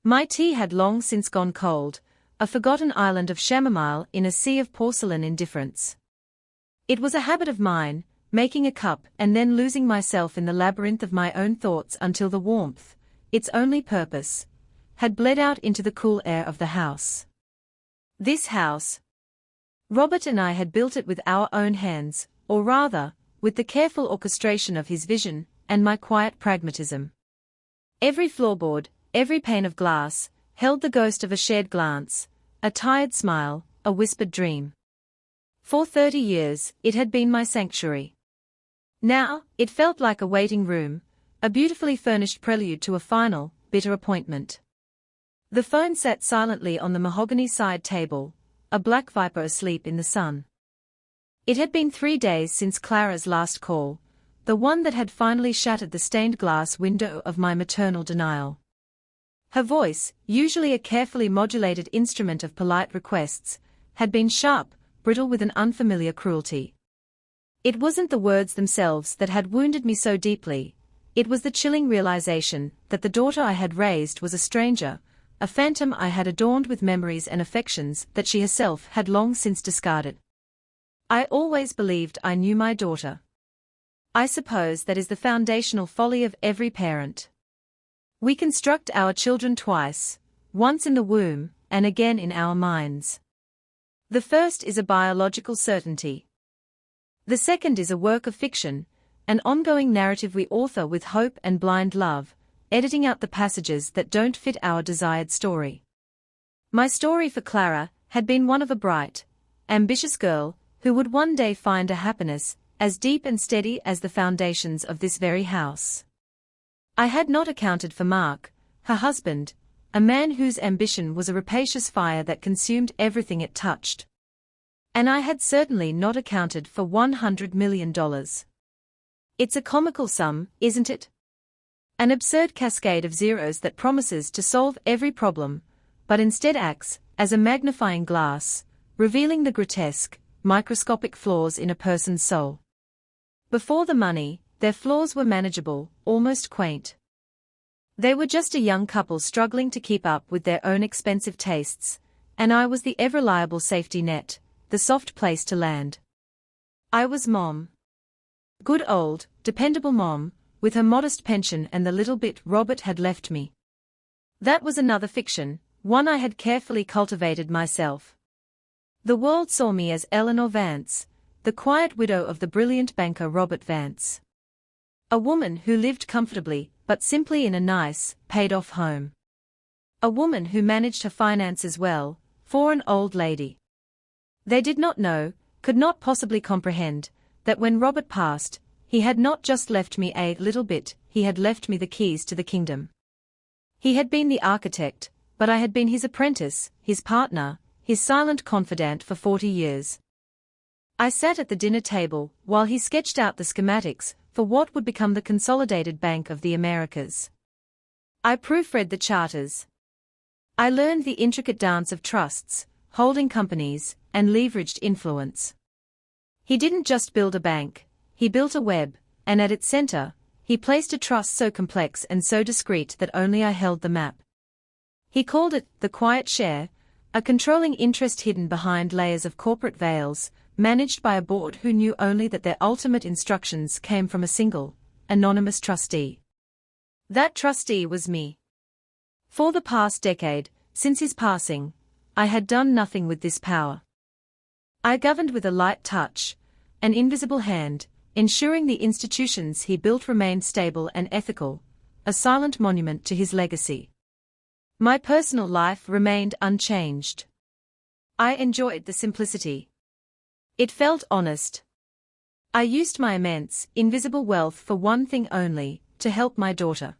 My tea had long since gone cold, a forgotten island of chamomile in a sea of porcelain indifference. It was a habit of mine, making a cup and then losing myself in the labyrinth of my own thoughts until the warmth, its only purpose, had bled out into the cool air of the house. This house. Robert and I had built it with our own hands, or rather, with the careful orchestration of his vision and my quiet pragmatism. Every floorboard, every pane of glass, held the ghost of a shared glance, a tired smile, a whispered dream. For 30 years, it had been my sanctuary. Now, it felt like a waiting room, a beautifully furnished prelude to a final, bitter appointment. The phone sat silently on the mahogany side table, a black viper asleep in the sun. It had been 3 days since Clara's last call, the one that had finally shattered the stained glass window of my maternal denial. Her voice, usually a carefully modulated instrument of polite requests, had been sharp, brittle with an unfamiliar cruelty. It wasn't the words themselves that had wounded me so deeply, it was the chilling realization that the daughter I had raised was a stranger, a phantom I had adorned with memories and affections that she herself had long since discarded. I always believed I knew my daughter. I suppose that is the foundational folly of every parent. We construct our children twice, once in the womb, and again in our minds. The first is a biological certainty. The second is a work of fiction, an ongoing narrative we author with hope and blind love, editing out the passages that don't fit our desired story. My story for Clara had been one of a bright, ambitious girl who would one day find a happiness as deep and steady as the foundations of this very house. I had not accounted for Mark, her husband, a man whose ambition was a rapacious fire that consumed everything it touched. And I had certainly not accounted for $100 million. It's a comical sum, isn't it? An absurd cascade of zeros that promises to solve every problem, but instead acts as a magnifying glass, revealing the grotesque, microscopic flaws in a person's soul. Before the money, their flaws were manageable, almost quaint. They were just a young couple struggling to keep up with their own expensive tastes, and I was the ever-reliable safety net, the soft place to land. I was Mom. Good old, dependable Mom, with her modest pension and the little bit Robert had left me. That was another fiction, one I had carefully cultivated myself. The world saw me as Eleanor Vance, the quiet widow of the brilliant banker Robert Vance. A woman who lived comfortably, but simply in a nice, paid-off home. A woman who managed her finances well, for an old lady. They did not know, could not possibly comprehend, that when Robert passed, he had not just left me a little bit, he had left me the keys to the kingdom. He had been the architect, but I had been his apprentice, his partner, his silent confidant for 40 years. I sat at the dinner table while he sketched out the schematics for what would become the Consolidated Bank of the Americas. I proofread the charters. I learned the intricate dance of trusts, holding companies, and leveraged influence. He didn't just build a bank, he built a web, and at its center, he placed a trust so complex and so discreet that only I held the map. He called it the quiet share, a controlling interest hidden behind layers of corporate veils, managed by a board who knew only that their ultimate instructions came from a single, anonymous trustee. That trustee was me. For the past decade, since his passing, I had done nothing with this power. I governed with a light touch, an invisible hand, ensuring the institutions he built remained stable and ethical, a silent monument to his legacy. My personal life remained unchanged. I enjoyed the simplicity. It felt honest. I used my immense, invisible wealth for one thing only, to help my daughter.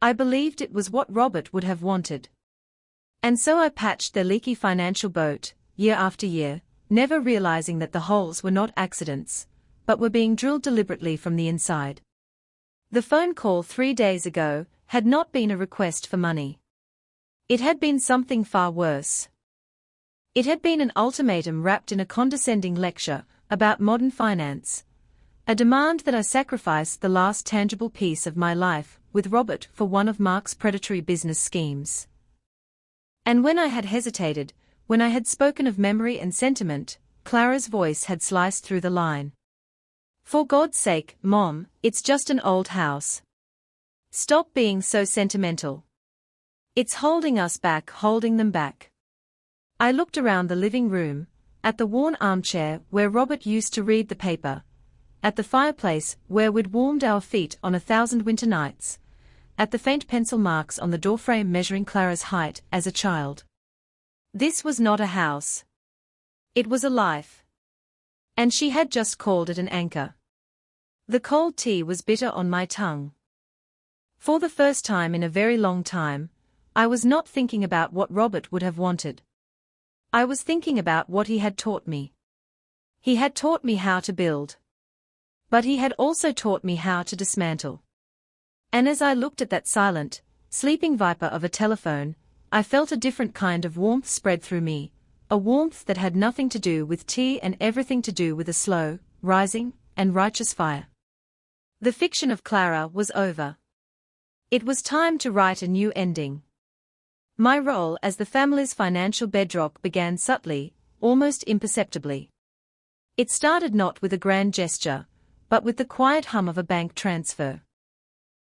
I believed it was what Robert would have wanted. And so I patched their leaky financial boat, year after year, never realizing that the holes were not accidents, but were being drilled deliberately from the inside. The phone call 3 days ago had not been a request for money. It had been something far worse. It had been an ultimatum wrapped in a condescending lecture about modern finance, a demand that I sacrifice the last tangible piece of my life with Robert for one of Mark's predatory business schemes. And when I had hesitated, when I had spoken of memory and sentiment, Clara's voice had sliced through the line. "For God's sake, Mom, it's just an old house. Stop being so sentimental. It's holding us back, holding them back." I looked around the living room, at the worn armchair where Robert used to read the paper, at the fireplace where we'd warmed our feet on 1,000 winter nights, at the faint pencil marks on the doorframe measuring Clara's height as a child. This was not a house. It was a life. And she had just called it an anchor. The cold tea was bitter on my tongue. For the first time in a very long time, I was not thinking about what Robert would have wanted. I was thinking about what he had taught me. He had taught me how to build. But he had also taught me how to dismantle. And as I looked at that silent, sleeping viper of a telephone, I felt a different kind of warmth spread through me, a warmth that had nothing to do with tea and everything to do with a slow, rising, and righteous fire. The fiction of Clara was over. It was time to write a new ending. My role as the family's financial bedrock began subtly, almost imperceptibly. It started not with a grand gesture, but with the quiet hum of a bank transfer.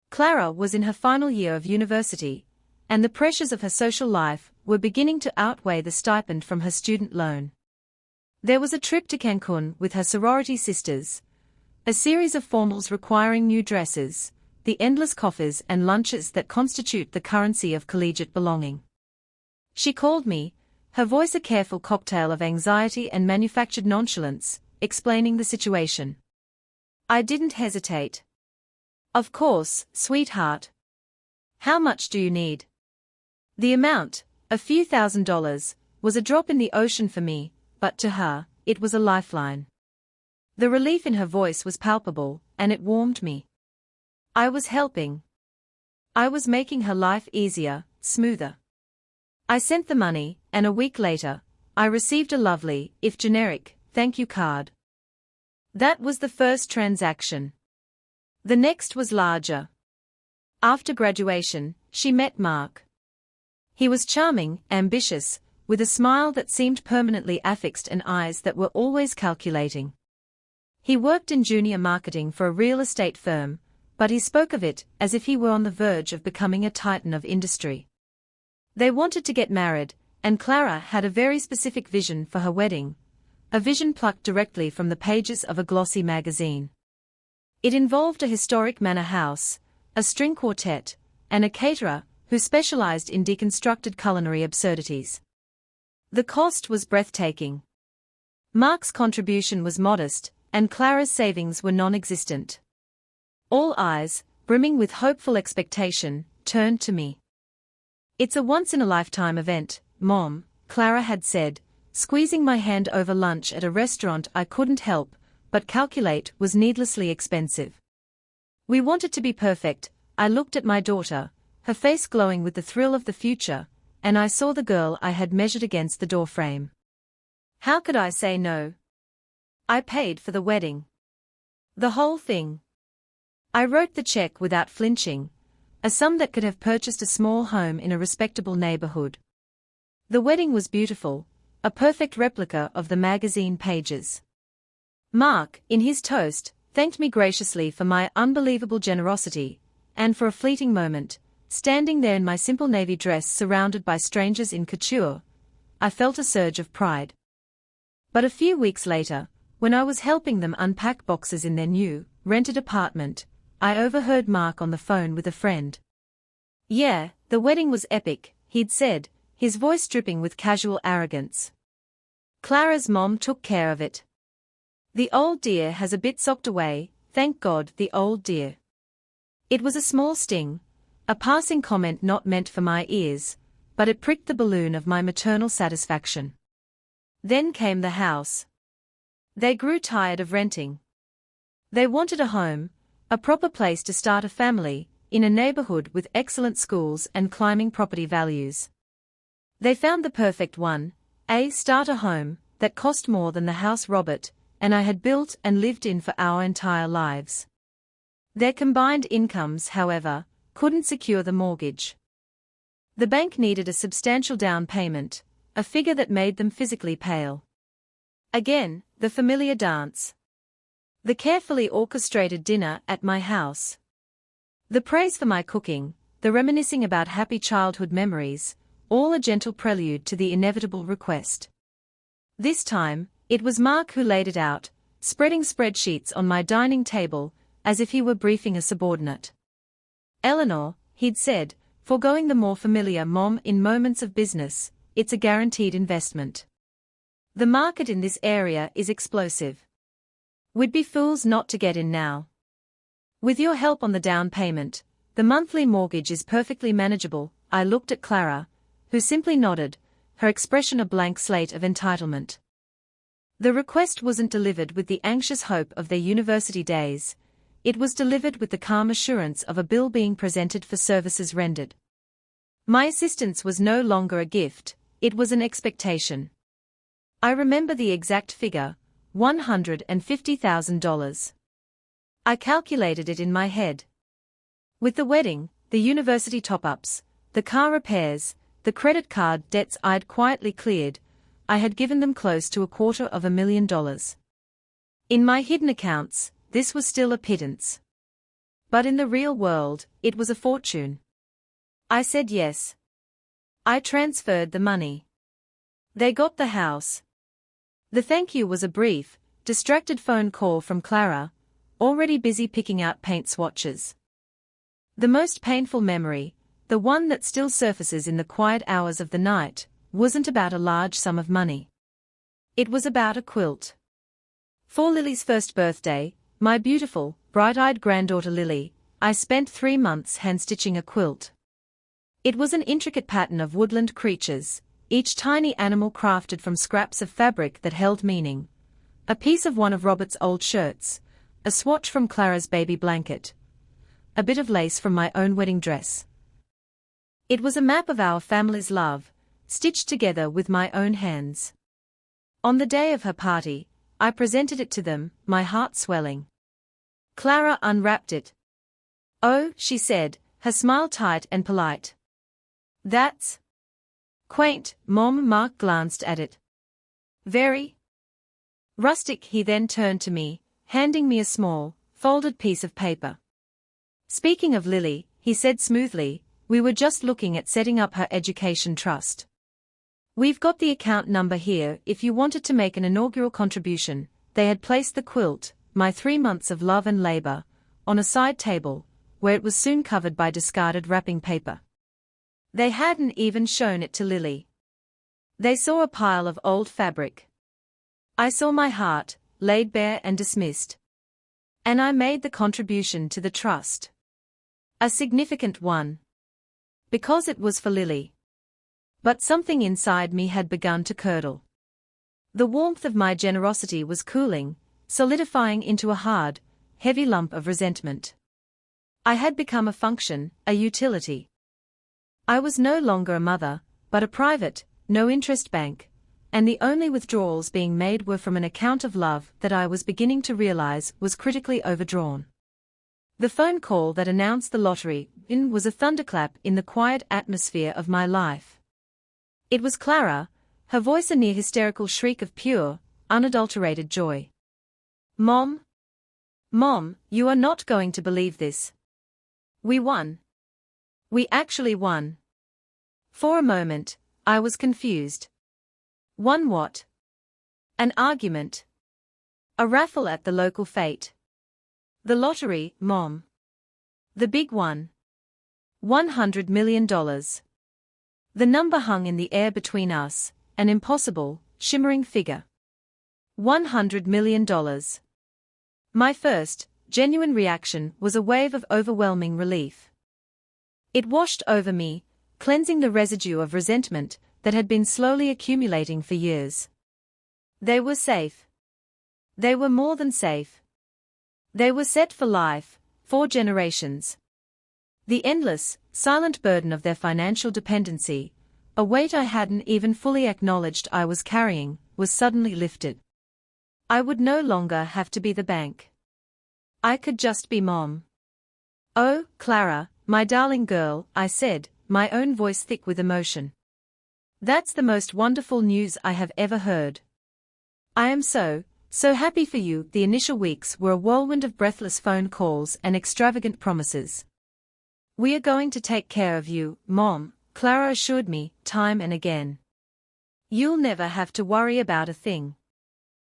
Clara was in her final year of university, and the pressures of her social life were beginning to outweigh the stipend from her student loan. There was a trip to Cancun with her sorority sisters, a series of formals requiring new dresses, the endless coffees and lunches that constitute the currency of collegiate belonging. She called me, her voice a careful cocktail of anxiety and manufactured nonchalance, explaining the situation. I didn't hesitate. "Of course, sweetheart. How much do you need?" The amount, a few $1,000s, was a drop in the ocean for me, but to her, it was a lifeline. The relief in her voice was palpable, and it warmed me. I was helping. I was making her life easier, smoother. I sent the money, and a week later, I received a lovely, if generic, thank you card. That was the first transaction. The next was larger. After graduation, she met Mark. He was charming, ambitious, with a smile that seemed permanently affixed and eyes that were always calculating. He worked in junior marketing for a real estate firm, but he spoke of it as if he were on the verge of becoming a titan of industry. They wanted to get married, and Clara had a very specific vision for her wedding, a vision plucked directly from the pages of a glossy magazine. It involved a historic manor house, a string quartet, and a caterer who specialized in deconstructed culinary absurdities. The cost was breathtaking. Mark's contribution was modest, and Clara's savings were non-existent. All eyes, brimming with hopeful expectation, turned to me. "It's a once-in-a-lifetime event, Mom," Clara had said, squeezing my hand over lunch at a restaurant I couldn't help but calculate was needlessly expensive. "We want it to be perfect." I looked at my daughter, her face glowing with the thrill of the future, and I saw the girl I had measured against the doorframe. How could I say no? I paid for the wedding. The whole thing. I wrote the check without flinching, a sum that could have purchased a small home in a respectable neighborhood. The wedding was beautiful, a perfect replica of the magazine pages. Mark, in his toast, thanked me graciously for my unbelievable generosity, and for a fleeting moment, standing there in my simple navy dress surrounded by strangers in couture, I felt a surge of pride. But a few weeks later, when I was helping them unpack boxes in their new, rented apartment, I overheard Mark on the phone with a friend. "Yeah, the wedding was epic," he'd said, his voice dripping with casual arrogance. "Clara's mom took care of it. The old dear has a bit socked away, thank God, the old dear." It was a small sting, a passing comment not meant for my ears, but it pricked the balloon of my maternal satisfaction. Then came the house. They grew tired of renting. They wanted a home, a proper place to start a family, in a neighborhood with excellent schools and climbing property values. They found the perfect one, a starter home, that cost more than the house Robert and I had built and lived in for our entire lives. Their combined incomes, however, couldn't secure the mortgage. The bank needed a substantial down payment, a figure that made them physically pale. Again, the familiar dance. The carefully orchestrated dinner at my house. The praise for my cooking, the reminiscing about happy childhood memories, all a gentle prelude to the inevitable request. This time, it was Mark who laid it out, spreading spreadsheets on my dining table, as if he were briefing a subordinate. "Eleanor," he'd said, foregoing the more familiar mom in moments of business, "it's a guaranteed investment. The market in this area is explosive. We'd be fools not to get in now. With your help on the down payment, the monthly mortgage is perfectly manageable." I looked at Clara, who simply nodded, her expression a blank slate of entitlement. The request wasn't delivered with the anxious hope of their university days. It was delivered with the calm assurance of a bill being presented for services rendered. My assistance was no longer a gift, it was an expectation. I remember the exact figure, $150,000. I calculated it in my head. With the wedding, the university top-ups, the car repairs, the credit card debts I'd quietly cleared, I had given them close to $250,000. In my hidden accounts, this was still a pittance. But in the real world, it was a fortune. I said yes. I transferred the money. They got the house. The thank you was a brief, distracted phone call from Clara, already busy picking out paint swatches. The most painful memory, the one that still surfaces in the quiet hours of the night, wasn't about a large sum of money. It was about a quilt. For Lily's first birthday, my beautiful, bright-eyed granddaughter Lily, I spent 3 months hand-stitching a quilt. It was an intricate pattern of woodland creatures, each tiny animal crafted from scraps of fabric that held meaning. A piece of one of Robert's old shirts, a swatch from Clara's baby blanket, a bit of lace from my own wedding dress. It was a map of our family's love, stitched together with my own hands. On the day of her party, I presented it to them, my heart swelling. Clara unwrapped it. "Oh," she said, her smile tight and polite. "That's quaint, Mom." Mark glanced at it. "Very rustic." He then turned to me, handing me a small, folded piece of paper. "Speaking of Lily," he said smoothly, "we were just looking at setting up her education trust. We've got the account number here if you wanted to make an inaugural contribution." They had placed the quilt, my 3 months of love and labor, on a side table, where it was soon covered by discarded wrapping paper. They hadn't even shown it to Lily. They saw a pile of old fabric. I saw my heart, laid bare and dismissed. And I made the contribution to the trust. A significant one. Because it was for Lily. But something inside me had begun to curdle. The warmth of my generosity was cooling, solidifying into a hard, heavy lump of resentment. I had become a function, a utility. I was no longer a mother, but a private, no-interest bank, and the only withdrawals being made were from an account of love that I was beginning to realize was critically overdrawn. The phone call that announced the lottery win was a thunderclap in the quiet atmosphere of my life. It was Clara, her voice a near hysterical shriek of pure, unadulterated joy. "Mom? Mom, you are not going to believe this. We won. We actually won." For a moment, I was confused. Won what? An argument? A raffle at the local fete? The lottery, Mom. The big one. $100 million. The number hung in the air between us, an impossible, shimmering figure. $100 million. My first, genuine reaction was a wave of overwhelming relief. It washed over me, cleansing the residue of resentment that had been slowly accumulating for years. They were safe. They were more than safe. They were set for life, 4 generations. The endless, silent burden of their financial dependency, a weight I hadn't even fully acknowledged I was carrying, was suddenly lifted. I would no longer have to be the bank. I could just be Mom. "Oh, Clara," My darling girl, I said, my own voice thick with emotion. That's the most wonderful news I have ever heard. I am so happy for you. The initial weeks were a whirlwind of breathless phone calls and extravagant promises. We are going to take care of you, Mom, Clara assured me, time and again. You'll never have to worry about a thing.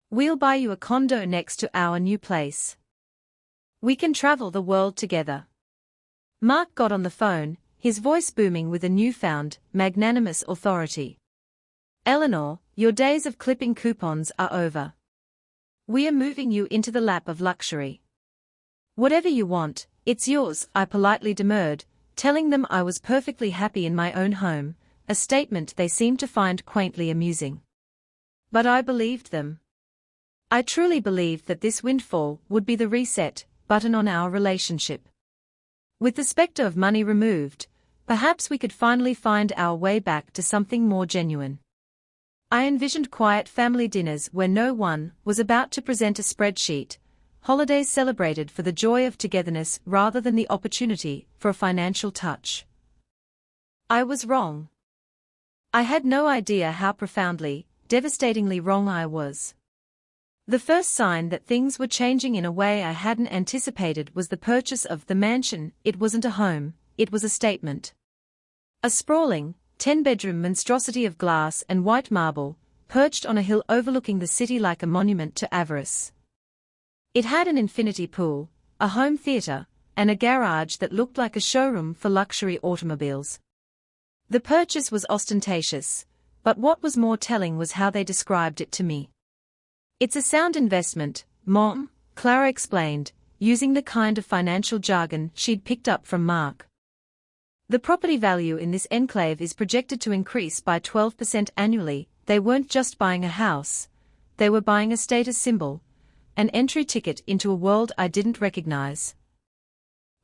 We'll buy you a condo next to our new place. We can travel the world together. Mark got on the phone, his voice booming with a newfound, magnanimous authority. Eleanor, your days of clipping coupons are over. We are moving you into the lap of luxury. Whatever you want, it's yours, I politely demurred, telling them I was perfectly happy in my own home, a statement they seemed to find quaintly amusing. But I believed them. I truly believed that this windfall would be the reset button on our relationship. With the specter of money removed, perhaps we could finally find our way back to something more genuine. I envisioned quiet family dinners where no one was about to present a spreadsheet, holidays celebrated for the joy of togetherness rather than the opportunity for a financial touch. I was wrong. I had no idea how profoundly, devastatingly wrong I was. The first sign that things were changing in a way I hadn't anticipated was the purchase of the mansion. It wasn't a home, it was a statement. A sprawling, 10-bedroom monstrosity of glass and white marble, perched on a hill overlooking the city like a monument to avarice. It had an infinity pool, a home theater, and a garage that looked like a showroom for luxury automobiles. The purchase was ostentatious, but what was more telling was how they described it to me. It's a sound investment, Mom, Clara explained, using the kind of financial jargon she'd picked up from Mark. The property value in this enclave is projected to increase by 12% annually. They weren't just buying a house, they were buying a status symbol, an entry ticket into a world I didn't recognize.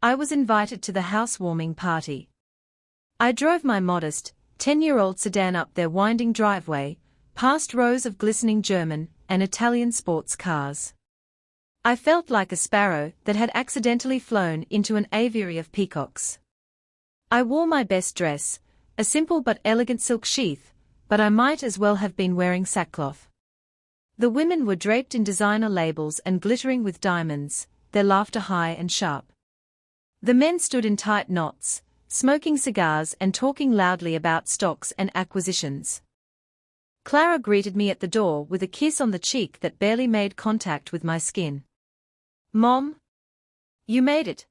I was invited to the housewarming party. I drove my modest, 10-year-old sedan up their winding driveway, past rows of glistening German and Italian sports cars. I felt like a sparrow that had accidentally flown into an aviary of peacocks. I wore my best dress, a simple but elegant silk sheath, but I might as well have been wearing sackcloth. The women were draped in designer labels and glittering with diamonds, their laughter high and sharp. The men stood in tight knots, smoking cigars and talking loudly about stocks and acquisitions. Clara greeted me at the door with a kiss on the cheek that barely made contact with my skin. Mom? You made it.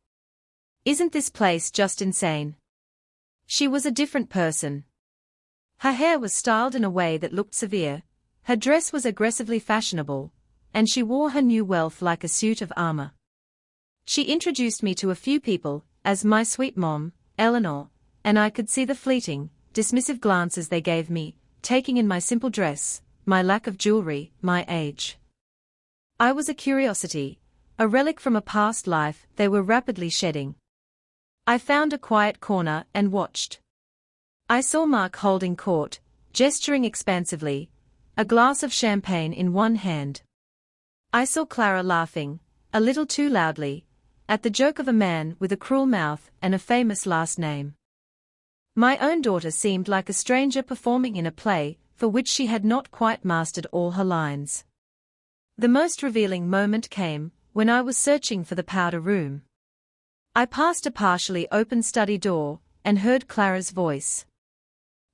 Isn't this place just insane? She was a different person. Her hair was styled in a way that looked severe, her dress was aggressively fashionable, and she wore her new wealth like a suit of armor. She introduced me to a few people as my sweet mom, Eleanor, and I could see the fleeting, dismissive glances they gave me, taking in my simple dress, my lack of jewelry, my age. I was a curiosity, a relic from a past life they were rapidly shedding. I found a quiet corner and watched. I saw Mark holding court, gesturing expansively, a glass of champagne in one hand. I saw Clara laughing, a little too loudly, at the joke of a man with a cruel mouth and a famous last name. My own daughter seemed like a stranger performing in a play for which she had not quite mastered all her lines. The most revealing moment came when I was searching for the powder room. I passed a partially open study door and heard Clara's voice.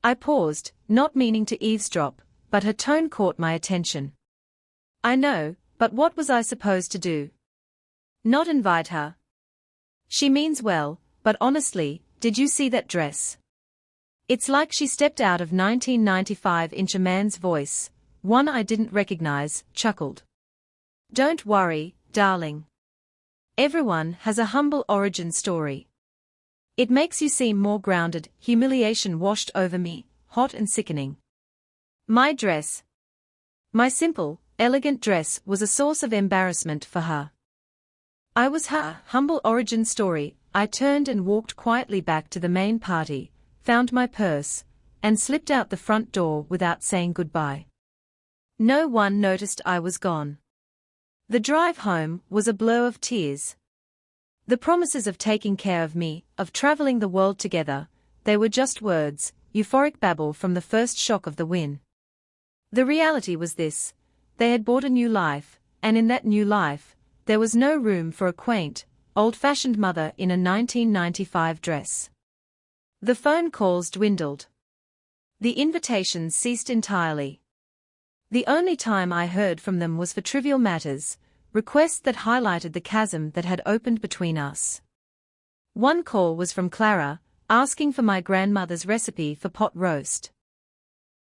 I paused, not meaning to eavesdrop, but her tone caught my attention. I know, but what was I supposed to do? Not invite her. She means well, but honestly, did you see that dress? It's like she stepped out of 1995. A man's voice, one I didn't recognize, chuckled. Don't worry, darling. Everyone has a humble origin story. It makes you seem more grounded. Humiliation washed over me, hot and sickening. My dress. My simple, elegant dress was a source of embarrassment for her. I was her humble origin story. I turned and walked quietly back to the main party, found my purse, and slipped out the front door without saying goodbye. No one noticed I was gone. The drive home was a blur of tears. The promises of taking care of me, of traveling the world together, they were just words, euphoric babble from the first shock of the win. The reality was this: they had bought a new life, and in that new life, there was no room for a quaint, old-fashioned mother in a 1995 dress. The phone calls dwindled. The invitations ceased entirely. The only time I heard from them was for trivial matters, requests that highlighted the chasm that had opened between us. One call was from Clara, asking for my grandmother's recipe for pot roast.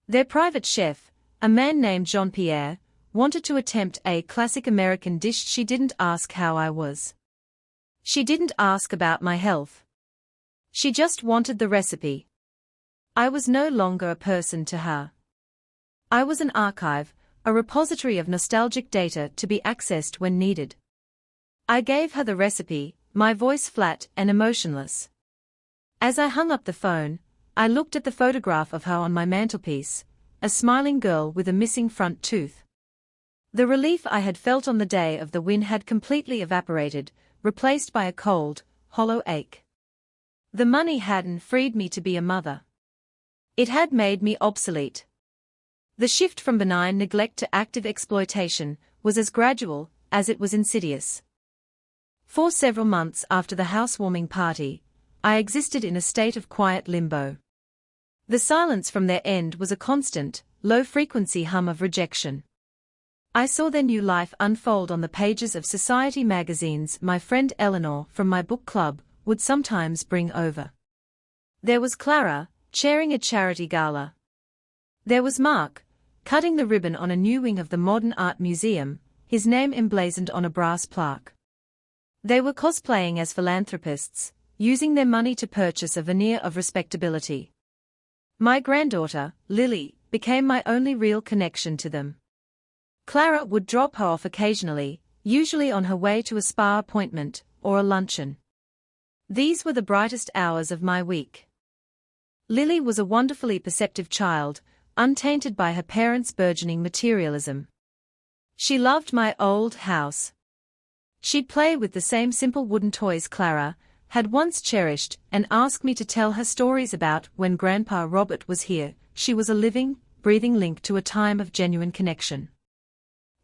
Their private chef, a man named Jean-Pierre, wanted to attempt a classic American dish. She didn't ask how I was. She didn't ask about my health. She just wanted the recipe. I was no longer a person to her. I was an archive, a repository of nostalgic data to be accessed when needed. I gave her the recipe, my voice flat and emotionless. As I hung up the phone, I looked at the photograph of her on my mantelpiece, a smiling girl with a missing front tooth. The relief I had felt on the day of the win had completely evaporated, replaced by a cold, hollow ache. The money hadn't freed me to be a mother. It had made me obsolete. The shift from benign neglect to active exploitation was as gradual as it was insidious. For several months after the housewarming party, I existed in a state of quiet limbo. The silence from their end was a constant, low-frequency hum of rejection. I saw their new life unfold on the pages of society magazines my friend Eleanor from my book club would sometimes bring over. There was Clara, chairing a charity gala. There was Mark, cutting the ribbon on a new wing of the Modern Art Museum, his name emblazoned on a brass plaque. They were cosplaying as philanthropists, using their money to purchase a veneer of respectability. My granddaughter, Lily, became my only real connection to them. Clara would drop her off occasionally, usually on her way to a spa appointment or a luncheon. These were the brightest hours of my week. Lily was a wonderfully perceptive child, untainted by her parents' burgeoning materialism. She loved my old house. She'd play with the same simple wooden toys Clara had once cherished and ask me to tell her stories about when Grandpa Robert was here. She was a living, breathing link to a time of genuine connection.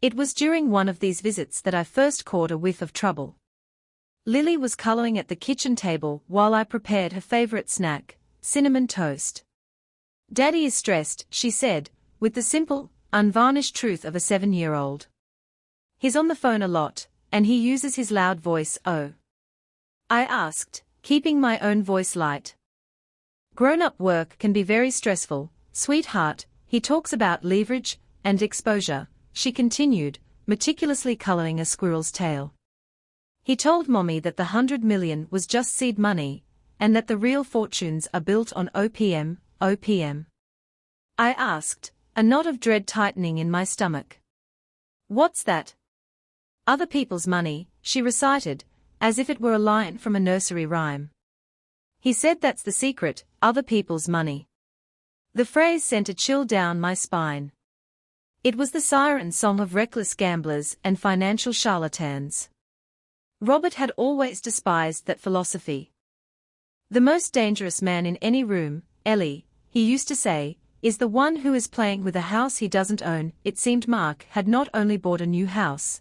It was during one of these visits that I first caught a whiff of trouble. Lily was coloring at the kitchen table while I prepared her favorite snack, cinnamon toast. "Daddy is stressed," she said, with the simple, unvarnished truth of a 7-year-old. "He's on the phone a lot, and he uses his loud voice." "Oh?" I asked, keeping my own voice light. "Grown-up work can be very stressful, sweetheart. He talks about leverage and exposure," she continued, meticulously coloring a squirrel's tail. "He told Mommy that the 100 million was just seed money, and that the real fortunes are built on OPM. I asked, a knot of dread tightening in my stomach. "What's that?" "Other people's money," she recited, as if it were a line from a nursery rhyme. "He said that's the secret, other people's money." The phrase sent a chill down my spine. It was the siren song of reckless gamblers and financial charlatans. Robert had always despised that philosophy. "The most dangerous man in any room, Ellie," he used to say, "is the one who is playing with a house he doesn't own." It seemed Mark had not only bought a new house,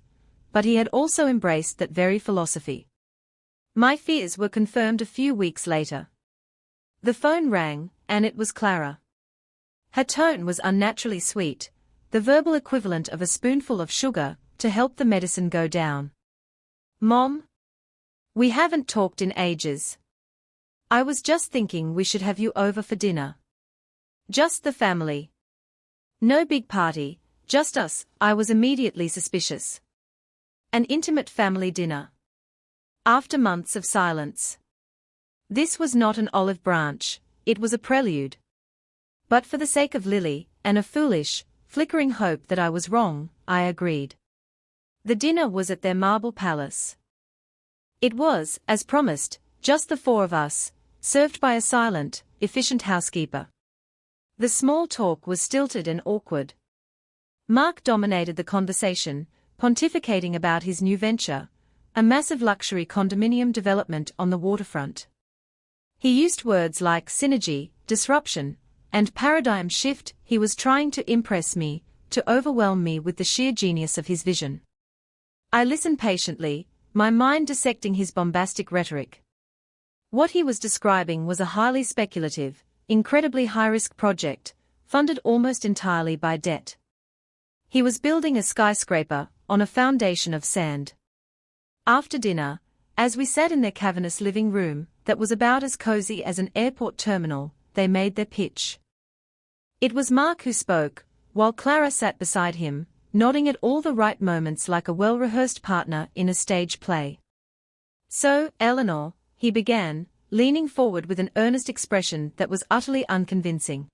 but he had also embraced that very philosophy. My fears were confirmed a few weeks later. The phone rang, and it was Clara. Her tone was unnaturally sweet, the verbal equivalent of a spoonful of sugar to help the medicine go down. "Mom? We haven't talked in ages. I was just thinking we should have you over for dinner. Just the family. No big party, just us." I was immediately suspicious. An intimate family dinner. After months of silence. This was not an olive branch, it was a prelude. But for the sake of Lily, and a foolish, flickering hope that I was wrong, I agreed. The dinner was at their marble palace. It was, as promised, just the four of us, served by a silent, efficient housekeeper. The small talk was stilted and awkward. Mark dominated the conversation, pontificating about his new venture, a massive luxury condominium development on the waterfront. He used words like synergy, disruption, and paradigm shift. He was trying to impress me, to overwhelm me with the sheer genius of his vision. I listened patiently, my mind dissecting his bombastic rhetoric. What he was describing was a highly speculative, incredibly high-risk project, funded almost entirely by debt. He was building a skyscraper on a foundation of sand. After dinner, as we sat in their cavernous living room that was about as cozy as an airport terminal, they made their pitch. It was Mark who spoke, while Clara sat beside him, nodding at all the right moments like a well-rehearsed partner in a stage play. "So, Eleanor," he began, leaning forward with an earnest expression that was utterly unconvincing.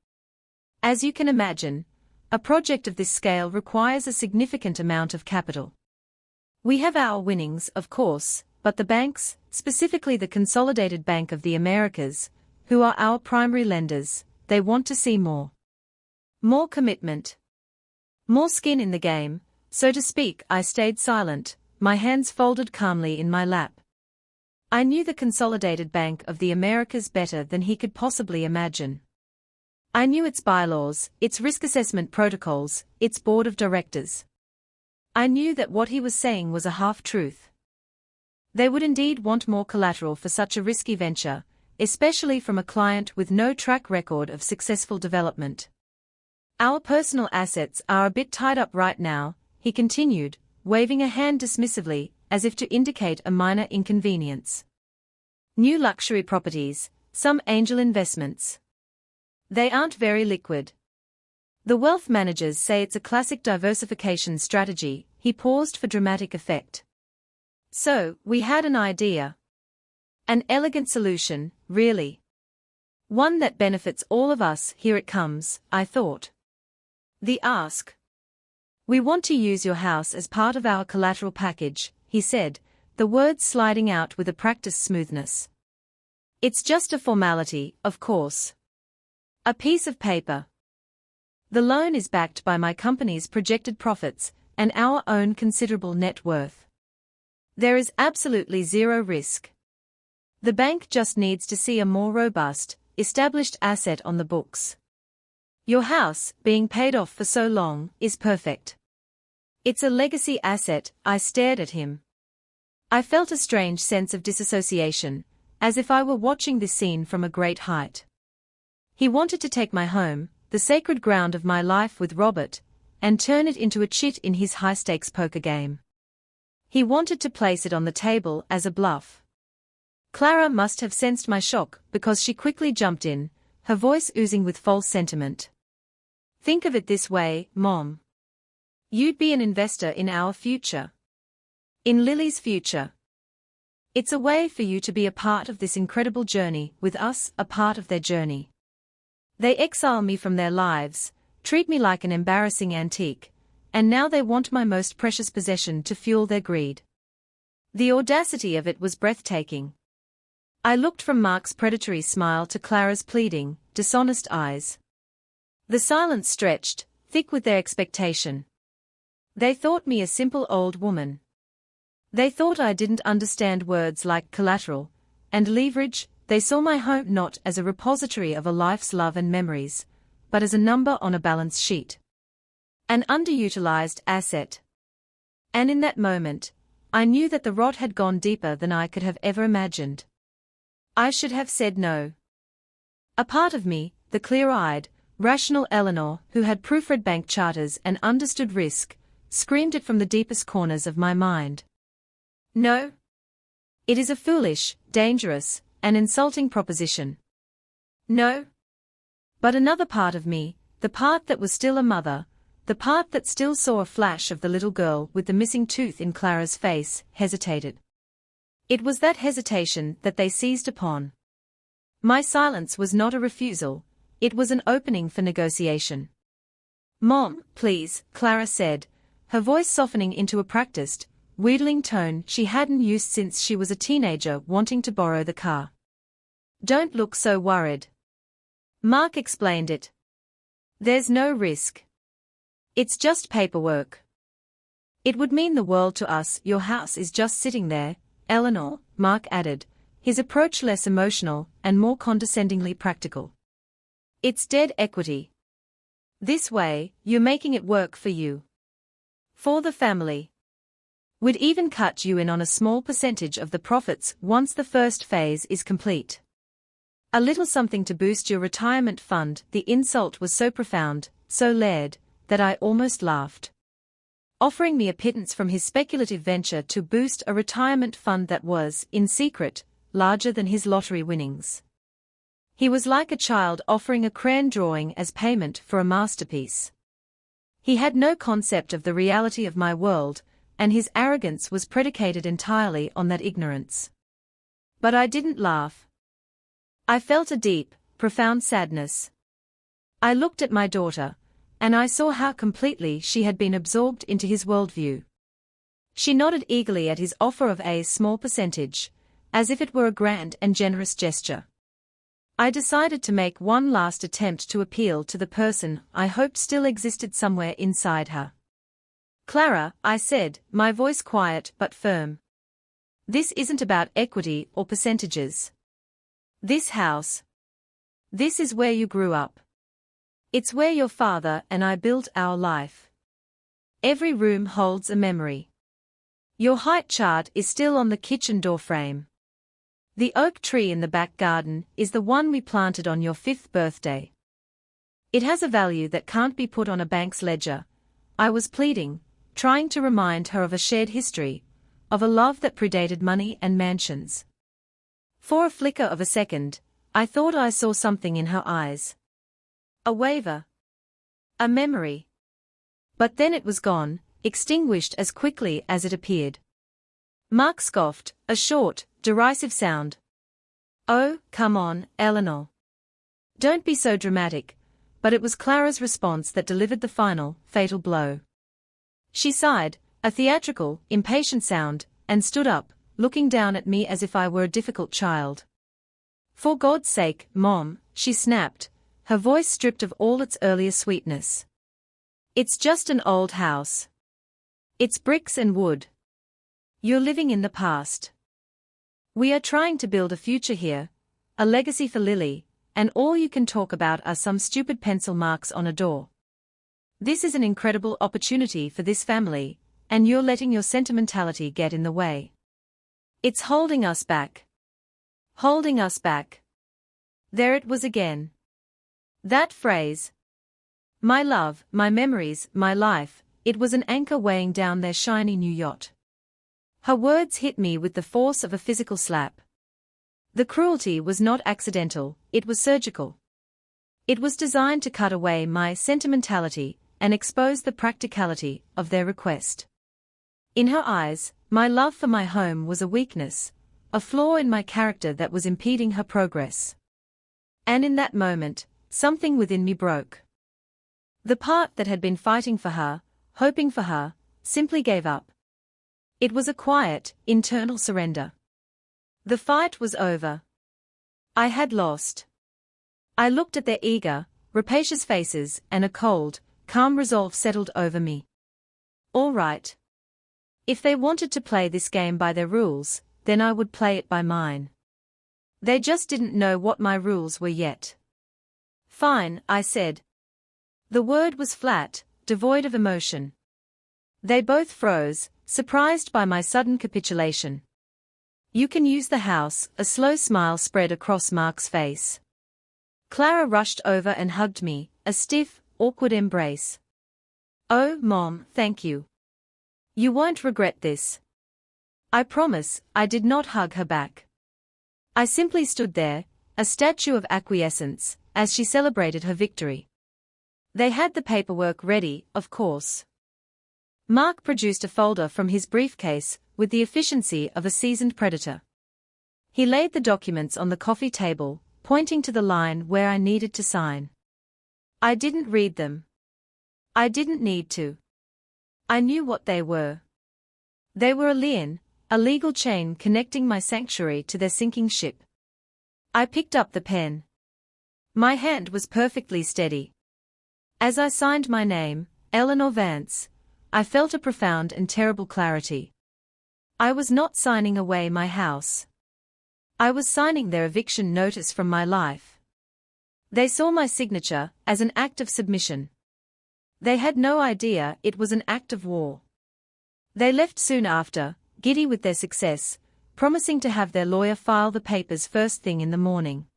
"As you can imagine, a project of this scale requires a significant amount of capital. We have our winnings, of course, but the banks, specifically the Consolidated Bank of the Americas, who are our primary lenders, they want to see more. More commitment. More skin in the game, so to speak." I stayed silent, my hands folded calmly in my lap. I knew the Consolidated Bank of the Americas better than he could possibly imagine. I knew its bylaws, its risk assessment protocols, its board of directors. I knew that what he was saying was a half-truth. They would indeed want more collateral for such a risky venture, especially from a client with no track record of successful development. "Our personal assets are a bit tied up right now," he continued, waving a hand dismissively, as if to indicate a minor inconvenience. "New luxury properties, some angel investments. They aren't very liquid. The wealth managers say it's a classic diversification strategy." He paused for dramatic effect. "So, we had an idea. An elegant solution, really. One that benefits all of us. Here it comes," I thought. "The ask. We want to use your house as part of our collateral package," he said, the words sliding out with a practiced smoothness. "It's just a formality, of course. A piece of paper. The loan is backed by my company's projected profits and our own considerable net worth. There is absolutely zero risk. The bank just needs to see a more robust, established asset on the books. Your house, being paid off for so long, is perfect. It's a legacy asset." I stared at him. I felt a strange sense of disassociation, as if I were watching this scene from a great height. He wanted to take my home, the sacred ground of my life with Robert, and turn it into a chit in his high-stakes poker game. He wanted to place it on the table as a bluff. Clara must have sensed my shock because she quickly jumped in, her voice oozing with false sentiment. "Think of it this way, Mom. You'd be an investor in our future. In Lily's future. It's a way for you to be a part of this incredible journey with us, a part of their journey. They exile me from their lives, treat me like an embarrassing antique, and now they want my most precious possession to fuel their greed." The audacity of it was breathtaking. I looked from Mark's predatory smile to Clara's pleading, dishonest eyes. The silence stretched, thick with their expectation. They thought me a simple old woman. They thought I didn't understand words like collateral and leverage. They saw my home not as a repository of a life's love and memories, but as a number on a balance sheet. An underutilized asset. And in that moment, I knew that the rot had gone deeper than I could have ever imagined. I should have said no. A part of me, the clear-eyed, rational Eleanor who had proofread bank charters and understood risk, screamed it from the deepest corners of my mind. No. It is a foolish, dangerous, an insulting proposition. No. But another part of me, the part that was still a mother, the part that still saw a flash of the little girl with the missing tooth in Clara's face, hesitated. It was that hesitation that they seized upon. My silence was not a refusal, it was an opening for negotiation. "Mom, please," Clara said, her voice softening into a practiced, wheedling tone she hadn't used since she was a teenager wanting to borrow the car. "Don't look so worried." Mark explained it. "There's no risk. It's just paperwork. It would mean the world to us. Your house is just sitting there, Eleanor, Mark added, his approach less emotional and more condescendingly practical. It's dead equity. This way, you're making it work for you. For the family. We'd even cut you in on a small percentage of the profits once the first phase is complete. A little something to boost your retirement fund. The insult was so profound, so layered, that I almost laughed. Offering me a pittance from his speculative venture to boost a retirement fund that was, in secret, larger than his lottery winnings. He was like a child offering a crayon drawing as payment for a masterpiece. He had no concept of the reality of my world, and his arrogance was predicated entirely on that ignorance. But I didn't laugh. I felt a deep, profound sadness. I looked at my daughter, and I saw how completely she had been absorbed into his worldview. She nodded eagerly at his offer of a small percentage, as if it were a grand and generous gesture. I decided to make one last attempt to appeal to the person I hoped still existed somewhere inside her. Clara, I said, my voice quiet but firm. This isn't about equity or percentages. This house. This is where you grew up. It's where your father and I built our life. Every room holds a memory. Your height chart is still on the kitchen door frame. The oak tree in the back garden is the one we planted on your 5th birthday. It has a value that can't be put on a bank's ledger. I was pleading, trying to remind her of a shared history, of a love that predated money and mansions. For a flicker of a second, I thought I saw something in her eyes. A waver. A memory. But then it was gone, extinguished as quickly as it appeared. Mark scoffed, a short, derisive sound. Oh, come on, Eleanor. Don't be so dramatic. But it was Clara's response that delivered the final, fatal blow. She sighed, a theatrical, impatient sound, and stood up, looking down at me as if I were a difficult child. For God's sake, Mom, she snapped, her voice stripped of all its earlier sweetness. It's just an old house. It's bricks and wood. You're living in the past. We are trying to build a future here, a legacy for Lily, and all you can talk about are some stupid pencil marks on a door. This is an incredible opportunity for this family, and you're letting your sentimentality get in the way. It's holding us back. Holding us back. There it was again. That phrase. My love, my memories, my life, it was an anchor weighing down their shiny new yacht. Her words hit me with the force of a physical slap. The cruelty was not accidental, it was surgical. It was designed to cut away my sentimentality and expose the practicality of their request. In her eyes, my love for my home was a weakness, a flaw in my character that was impeding her progress. And in that moment, something within me broke. The part that had been fighting for her, hoping for her, simply gave up. It was a quiet, internal surrender. The fight was over. I had lost. I looked at their eager, rapacious faces, and a cold, calm resolve settled over me. All right. If they wanted to play this game by their rules, then I would play it by mine. They just didn't know what my rules were yet. Fine, I said. The word was flat, devoid of emotion. They both froze, surprised by my sudden capitulation. You can use the house, a slow smile spread across Mark's face. Clara rushed over and hugged me, a stiff, awkward embrace. Oh, Mom, thank you. You won't regret this. I promise, I did not hug her back. I simply stood there, a statue of acquiescence, as she celebrated her victory. They had the paperwork ready, of course. Mark produced a folder from his briefcase, with the efficiency of a seasoned predator. He laid the documents on the coffee table, pointing to the line where I needed to sign. I didn't read them. I didn't need to. I knew what they were. They were a lien, a legal chain connecting my sanctuary to their sinking ship. I picked up the pen. My hand was perfectly steady. As I signed my name, Eleanor Vance, I felt a profound and terrible clarity. I was not signing away my house. I was signing their eviction notice from my life. They saw my signature as an act of submission. They had no idea it was an act of war. They left soon after, giddy with their success, promising to have their lawyer file the papers first thing in the morning.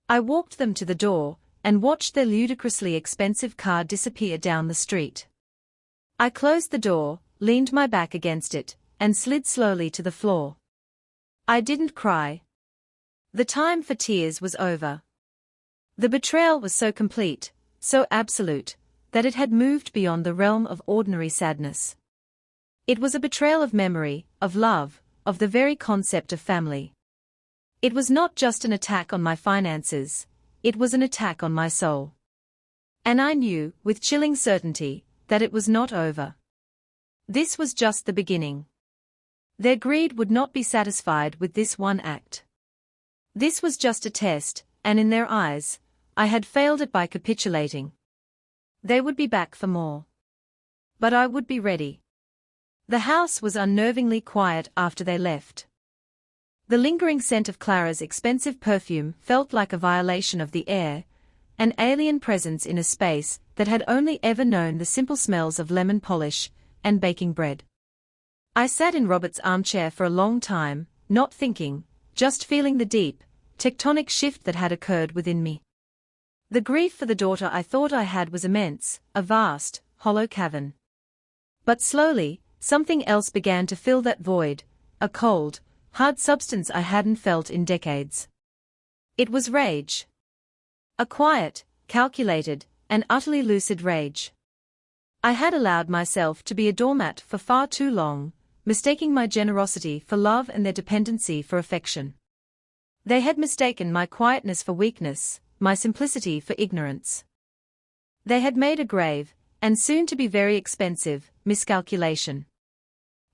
I walked them to the door and watched their ludicrously expensive car disappear down the street. I closed the door, leaned my back against it, and slid slowly to the floor. I didn't cry. The time for tears was over. The betrayal was so complete, so absolute, that it had moved beyond the realm of ordinary sadness. It was a betrayal of memory, of love, of the very concept of family. It was not just an attack on my finances, it was an attack on my soul. And I knew, with chilling certainty, that it was not over. This was just the beginning. Their greed would not be satisfied with this one act. This was just a test, and in their eyes, I had failed it by capitulating. They would be back for more. But I would be ready. The house was unnervingly quiet after they left. The lingering scent of Clara's expensive perfume felt like a violation of the air, an alien presence in a space that had only ever known the simple smells of lemon polish and baking bread. I sat in Robert's armchair for a long time, not thinking, just feeling the deep, tectonic shift that had occurred within me. The grief for the daughter I thought I had was immense, a vast, hollow cavern. But slowly, something else began to fill that void, a cold, hard substance I hadn't felt in decades. It was rage. A quiet, calculated, and utterly lucid rage. I had allowed myself to be a doormat for far too long, mistaking my generosity for love and their dependency for affection. They had mistaken my quietness for weakness, my simplicity for ignorance. They had made a grave, and soon to be very expensive, miscalculation.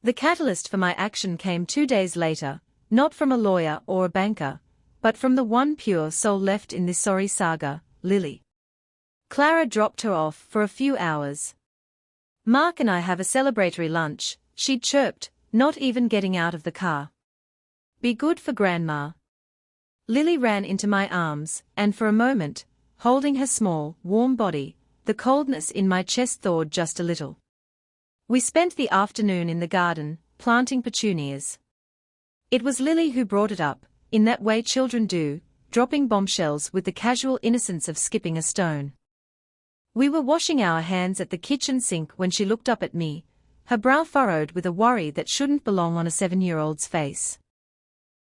The catalyst for my action came 2 days later, not from a lawyer or a banker, but from the one pure soul left in this sorry saga, Lily. Clara dropped her off for a few hours. "Mark and I have a celebratory lunch," she'd chirped, not even getting out of the car. "Be good for Grandma." Lily ran into my arms, and for a moment, holding her small, warm body, the coldness in my chest thawed just a little. We spent the afternoon in the garden, planting petunias. It was Lily who brought it up, in that way children do, dropping bombshells with the casual innocence of skipping a stone. We were washing our hands at the kitchen sink when she looked up at me, her brow furrowed with a worry that shouldn't belong on a 7-year-old's face.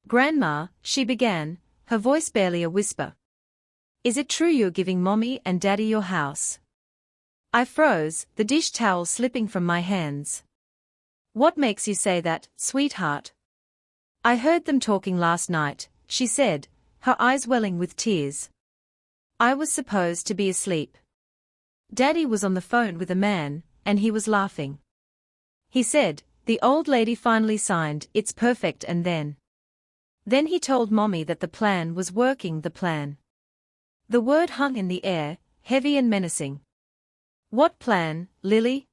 "Grandma," she began, her voice barely a whisper. "Is it true you're giving Mommy and Daddy your house?" I froze, the dish towel slipping from my hands. "What makes you say that, sweetheart?" "I heard them talking last night," she said, her eyes welling with tears. "I was supposed to be asleep. Daddy was on the phone with a man, and he was laughing. He said, the old lady finally signed, it's perfect, and then he told Mommy that the plan was working, the plan." The word hung in the air, heavy and menacing. "What plan, Lily?"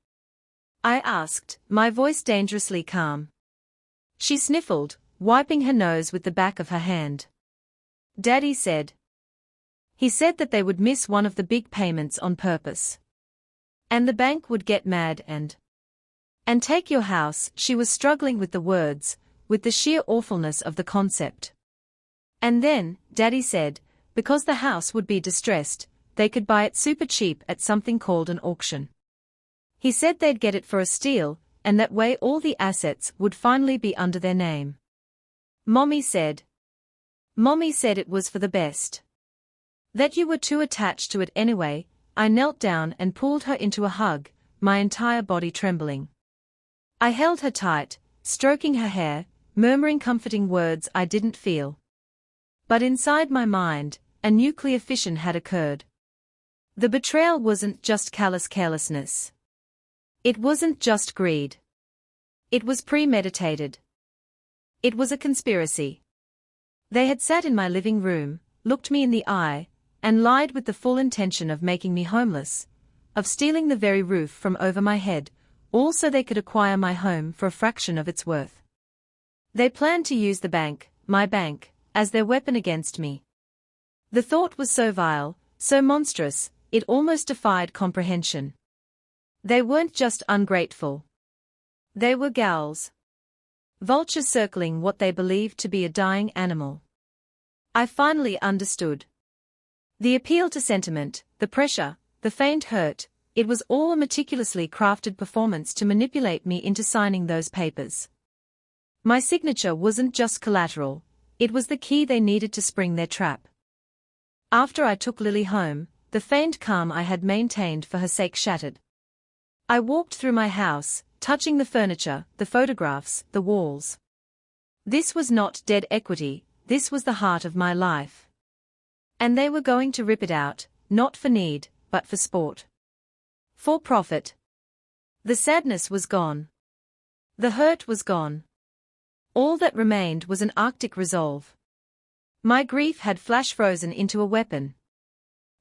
I asked, my voice dangerously calm. She sniffled, wiping her nose with the back of her hand. "Daddy said. He said that they would miss one of the big payments on purpose. And the bank would get mad and take your house." She was struggling with the words, with the sheer awfulness of the concept. "And then, Daddy said, because the house would be distressed, they could buy it super cheap at something called an auction. He said they'd get it for a steal, and that way all the assets would finally be under their name. Mommy said it was for the best. That you were too attached to it anyway." I knelt down and pulled her into a hug, my entire body trembling. I held her tight, stroking her hair, murmuring comforting words I didn't feel. But inside my mind, a nuclear fission had occurred. The betrayal wasn't just callous carelessness. It wasn't just greed. It was premeditated. It was a conspiracy. They had sat in my living room, looked me in the eye, and lied with the full intention of making me homeless, of stealing the very roof from over my head, all so they could acquire my home for a fraction of its worth. They planned to use the bank, my bank, as their weapon against me. The thought was so vile, so monstrous, it almost defied comprehension. They weren't just ungrateful. They were ghouls. Vultures circling what they believed to be a dying animal. I finally understood. The appeal to sentiment, the pressure, the feigned hurt, it was all a meticulously crafted performance to manipulate me into signing those papers. My signature wasn't just collateral, it was the key they needed to spring their trap. After I took Lily home, the feigned calm I had maintained for her sake shattered. I walked through my house, touching the furniture, the photographs, the walls. This was not dead equity, this was the heart of my life. And they were going to rip it out, not for need, but for sport. For profit. The sadness was gone. The hurt was gone. All that remained was an arctic resolve. My grief had flash frozen into a weapon.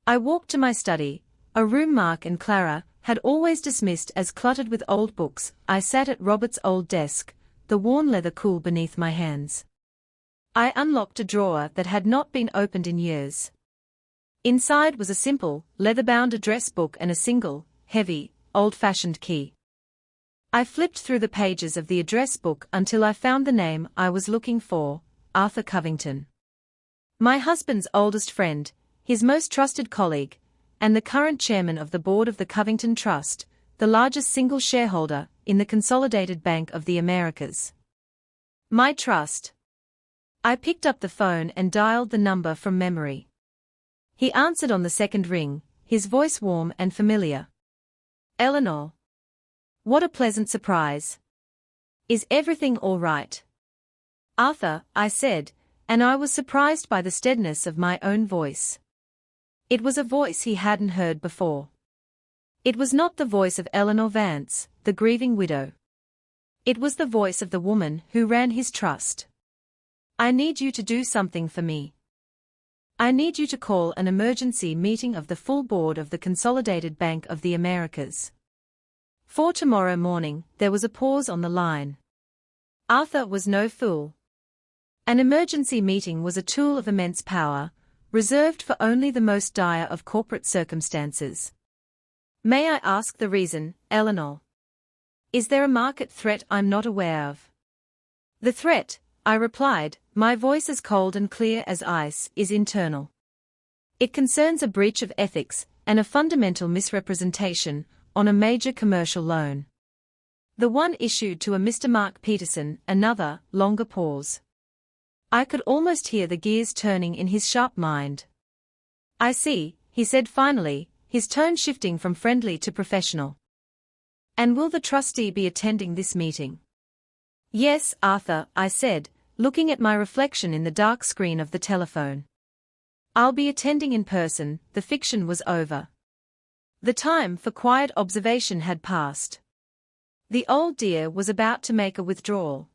I walked to my study, a room Mark and Clara had always dismissed as cluttered with old books. I sat at Robert's old desk, the worn leather cool beneath my hands. I unlocked a drawer that had not been opened in years. Inside was a simple, leather-bound address book and a single, heavy, old-fashioned key. I flipped through the pages of the address book until I found the name I was looking for, Arthur Covington. My husband's oldest friend, his most trusted colleague, and the current chairman of the board of the Covington Trust, the largest single shareholder in the Consolidated Bank of the Americas. My trust. I picked up the phone and dialed the number from memory. He answered on the second ring, his voice warm and familiar. Eleanor. What a pleasant surprise. Is everything all right? Arthur, I said, and I was surprised by the steadiness of my own voice. It was a voice he hadn't heard before. It was not the voice of Eleanor Vance, the grieving widow. It was the voice of the woman who ran his trust. I need you to do something for me. I need you to call an emergency meeting of the full board of the Consolidated Bank of the Americas. For tomorrow morning. There was a pause on the line. Arthur was no fool. An emergency meeting was a tool of immense power, reserved for only the most dire of corporate circumstances. May I ask the reason, Eleanor? Is there a market threat I'm not aware of? The threat, I replied, my voice as cold and clear as ice, is internal. It concerns a breach of ethics and a fundamental misrepresentation on a major commercial loan. The one issued to a Mr. Mark Peterson. Another, longer pause. I could almost hear the gears turning in his sharp mind. I see, he said finally, his tone shifting from friendly to professional. And will the trustee be attending this meeting? Yes, Arthur, I said, looking at my reflection in the dark screen of the telephone. I'll be attending in person. The fiction was over. The time for quiet observation had passed. The old dear was about to make a withdrawal.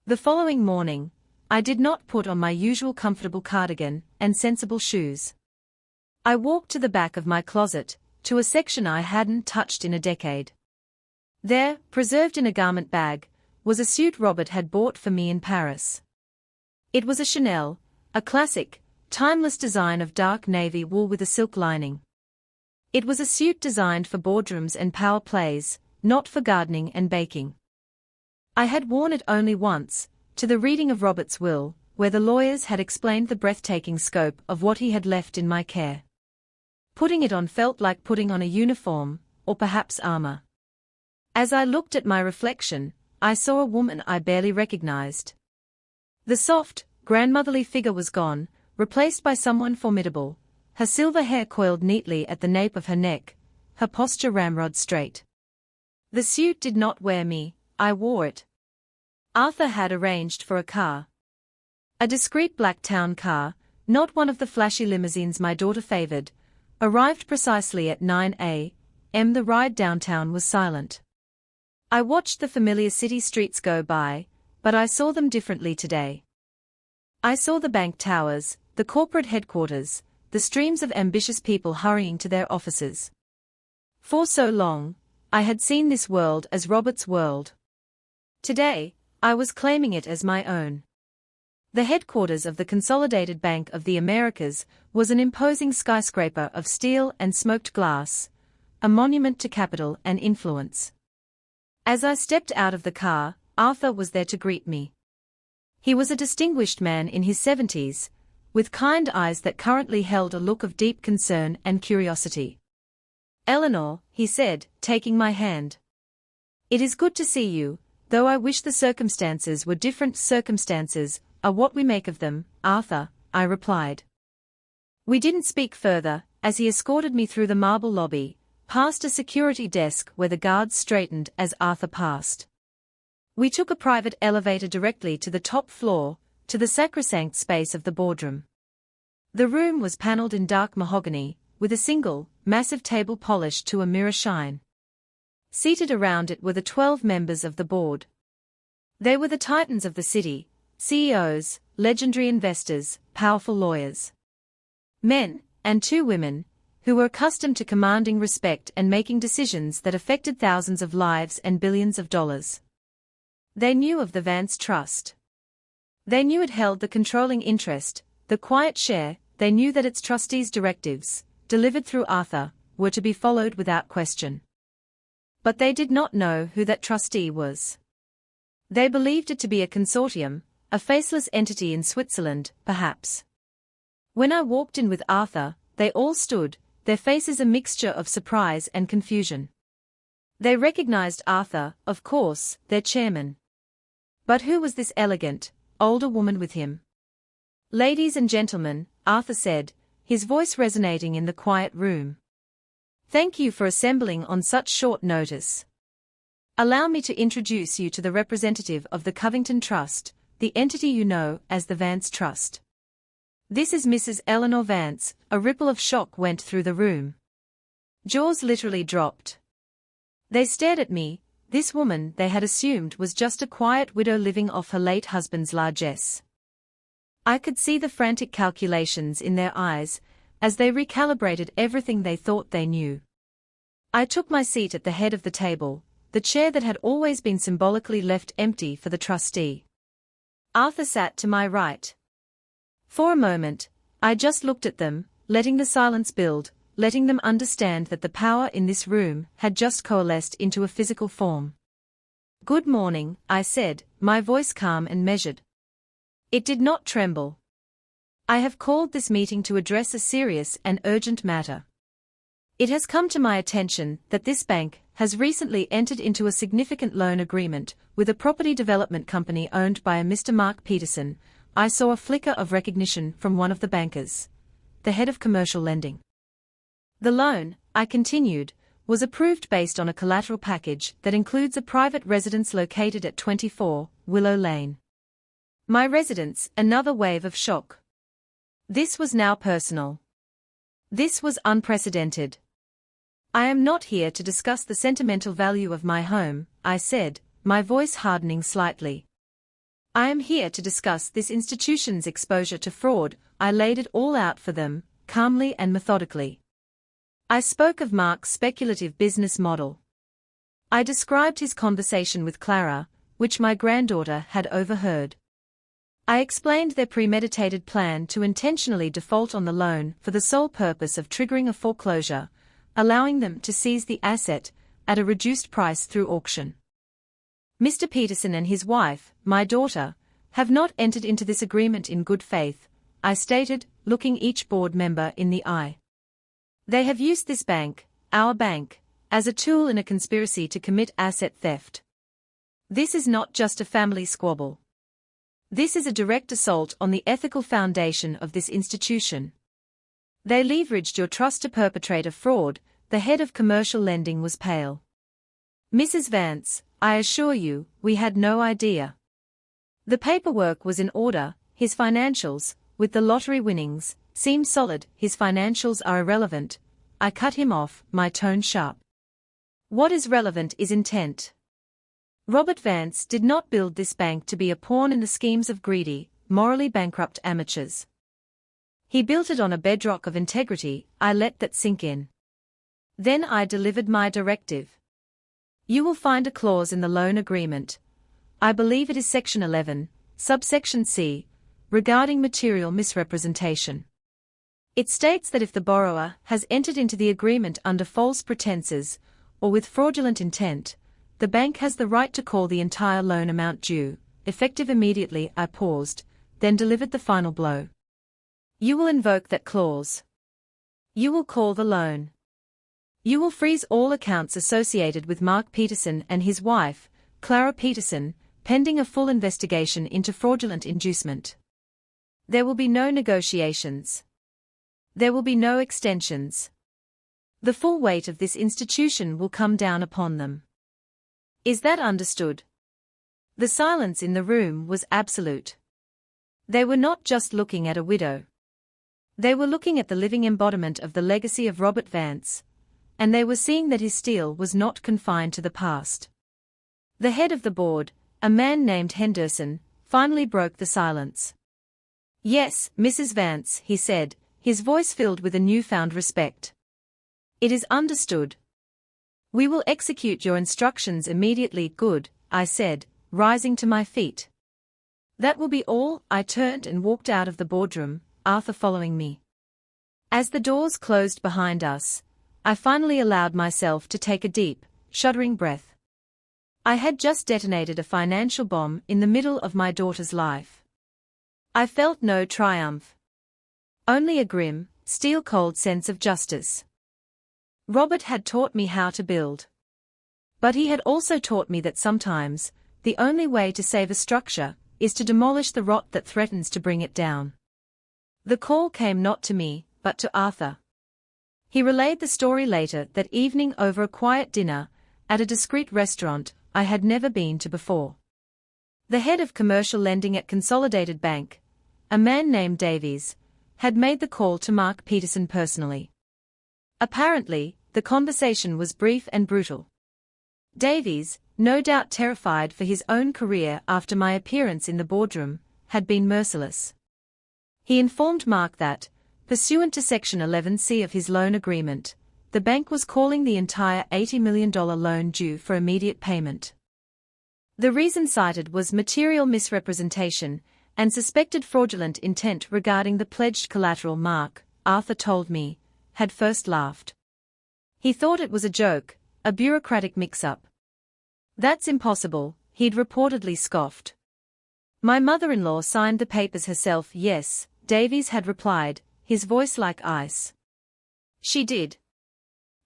The following morning, I did not put on my usual comfortable cardigan and sensible shoes. I walked to the back of my closet, to a section I hadn't touched in a decade. There, preserved in a garment bag, was a suit Robert had bought for me in Paris. It was a Chanel, a classic, timeless design of dark navy wool with a silk lining. It was a suit designed for boardrooms and power plays, not for gardening and baking. I had worn it only once, to the reading of Robert's will, where the lawyers had explained the breathtaking scope of what he had left in my care. Putting it on felt like putting on a uniform, or perhaps armor. As I looked at my reflection, I saw a woman I barely recognized. The soft, grandmotherly figure was gone, replaced by someone formidable, her silver hair coiled neatly at the nape of her neck, her posture ramrod straight. The suit did not wear me, I wore it. Arthur had arranged for a car. A discreet black town car, not one of the flashy limousines my daughter favored, arrived precisely at 9 a.m. The ride downtown was silent. I watched the familiar city streets go by, but I saw them differently today. I saw the bank towers, the corporate headquarters, the streams of ambitious people hurrying to their offices. For so long, I had seen this world as Robert's world. Today, I was claiming it as my own. The headquarters of the Consolidated Bank of the Americas was an imposing skyscraper of steel and smoked glass, a monument to capital and influence. As I stepped out of the car, Arthur was there to greet me. He was a distinguished man in his 70s, with kind eyes that currently held a look of deep concern and curiosity. "Eleanor," he said, taking my hand. "It is good to see you, though I wish the circumstances were different." "Circumstances are what we make of them, Arthur," I replied. We didn't speak further, as he escorted me through the marble lobby, past a security desk where the guards straightened as Arthur passed. We took a private elevator directly to the top floor, to the sacrosanct space of the boardroom. The room was paneled in dark mahogany, with a single, massive table polished to a mirror shine. Seated around it were the 12 members of the board. They were the titans of the city, CEOs, legendary investors, powerful lawyers. Men, and 2 women, who were accustomed to commanding respect and making decisions that affected thousands of lives and billions of dollars. They knew of the Vance Trust. They knew it held the controlling interest, the quiet share. They knew that its trustees' directives, delivered through Arthur, were to be followed without question. But they did not know who that trustee was. They believed it to be a consortium, a faceless entity in Switzerland, perhaps. When I walked in with Arthur, they all stood, their faces a mixture of surprise and confusion. They recognized Arthur, of course, their chairman. But who was this elegant, older woman with him? "Ladies and gentlemen," Arthur said, his voice resonating in the quiet room. "Thank you for assembling on such short notice. Allow me to introduce you to the representative of the Covington Trust, the entity you know as the Vance Trust. This is Mrs. Eleanor Vance." A ripple of shock went through the room. Jaws literally dropped. They stared at me. This woman they had assumed was just a quiet widow living off her late husband's largesse. I could see the frantic calculations in their eyes, as they recalibrated everything they thought they knew. I took my seat at the head of the table, the chair that had always been symbolically left empty for the trustee. Arthur sat to my right. For a moment, I just looked at them, letting the silence build, letting them understand that the power in this room had just coalesced into a physical form. "Good morning," I said, my voice calm and measured. It did not tremble. "I have called this meeting to address a serious and urgent matter. It has come to my attention that this bank has recently entered into a significant loan agreement with a property development company owned by a Mr. Mark Peterson." I saw a flicker of recognition from one of the bankers, the head of commercial lending. "The loan," I continued, "was approved based on a collateral package that includes a private residence located at 24 Willow Lane." My residence, another wave of shock. This was now personal. This was unprecedented. "I am not here to discuss the sentimental value of my home," I said, my voice hardening slightly. "I am here to discuss this institution's exposure to fraud." I laid it all out for them, calmly and methodically. I spoke of Mark's speculative business model. I described his conversation with Clara, which my granddaughter had overheard. I explained their premeditated plan to intentionally default on the loan for the sole purpose of triggering a foreclosure, allowing them to seize the asset at a reduced price through auction. "Mr. Peterson and his wife, my daughter, have not entered into this agreement in good faith," I stated, looking each board member in the eye. "They have used this bank, our bank, as a tool in a conspiracy to commit asset theft. This is not just a family squabble. This is a direct assault on the ethical foundation of this institution. They leveraged your trust to perpetrate a fraud." The head of commercial lending was pale. "Mrs. Vance, I assure you, we had no idea. The paperwork was in order, his financials, with the lottery winnings, seem solid." "His financials are irrelevant," I cut him off, my tone sharp. "What is relevant is intent. Robert Vance did not build this bank to be a pawn in the schemes of greedy, morally bankrupt amateurs. He built it on a bedrock of integrity." I let that sink in. Then I delivered my directive. You will find a clause in the loan agreement, I believe it is Section 11, subsection C, regarding material misrepresentation. It states that if the borrower has entered into the agreement under false pretenses or with fraudulent intent, the bank has the right to call the entire loan amount due, effective immediately. I paused, then delivered the final blow. You will invoke that clause. You will call the loan. You will freeze all accounts associated with Mark Peterson and his wife, Clara Peterson, pending a full investigation into fraudulent inducement. There will be no negotiations. There will be no extensions. The full weight of this institution will come down upon them. Is that understood? The silence in the room was absolute. They were not just looking at a widow. They were looking at the living embodiment of the legacy of Robert Vance, and they were seeing that his steel was not confined to the past. The head of the board, a man named Henderson, finally broke the silence. Yes, Mrs. Vance, he said, his voice filled with a newfound respect. It is understood. We will execute your instructions immediately. Good, I said, rising to my feet. That will be all. I turned and walked out of the boardroom, Arthur following me. As the doors closed behind us, I finally allowed myself to take a deep, shuddering breath. I had just detonated a financial bomb in the middle of my daughter's life. I felt no triumph. Only a grim, steel-cold sense of justice. Robert had taught me how to build. But he had also taught me that sometimes, the only way to save a structure is to demolish the rot that threatens to bring it down. The call came not to me, but to Arthur. He relayed the story later that evening over a quiet dinner, at a discreet restaurant I had never been to before. The head of commercial lending at Consolidated Bank, a man named Davies, had made the call to Mark Peterson personally. Apparently, the conversation was brief and brutal. Davies, no doubt terrified for his own career after my appearance in the boardroom, had been merciless. He informed Mark that, pursuant to Section 11C of his loan agreement, the bank was calling the entire $80 million loan due for immediate payment. The reason cited was material misrepresentation and suspected fraudulent intent regarding the pledged collateral. Mark, Arthur told me, had first laughed. He thought it was a joke, a bureaucratic mix-up. That's impossible, he'd reportedly scoffed. My mother-in-law signed the papers herself. Yes, Davies had replied, his voice like ice. She did.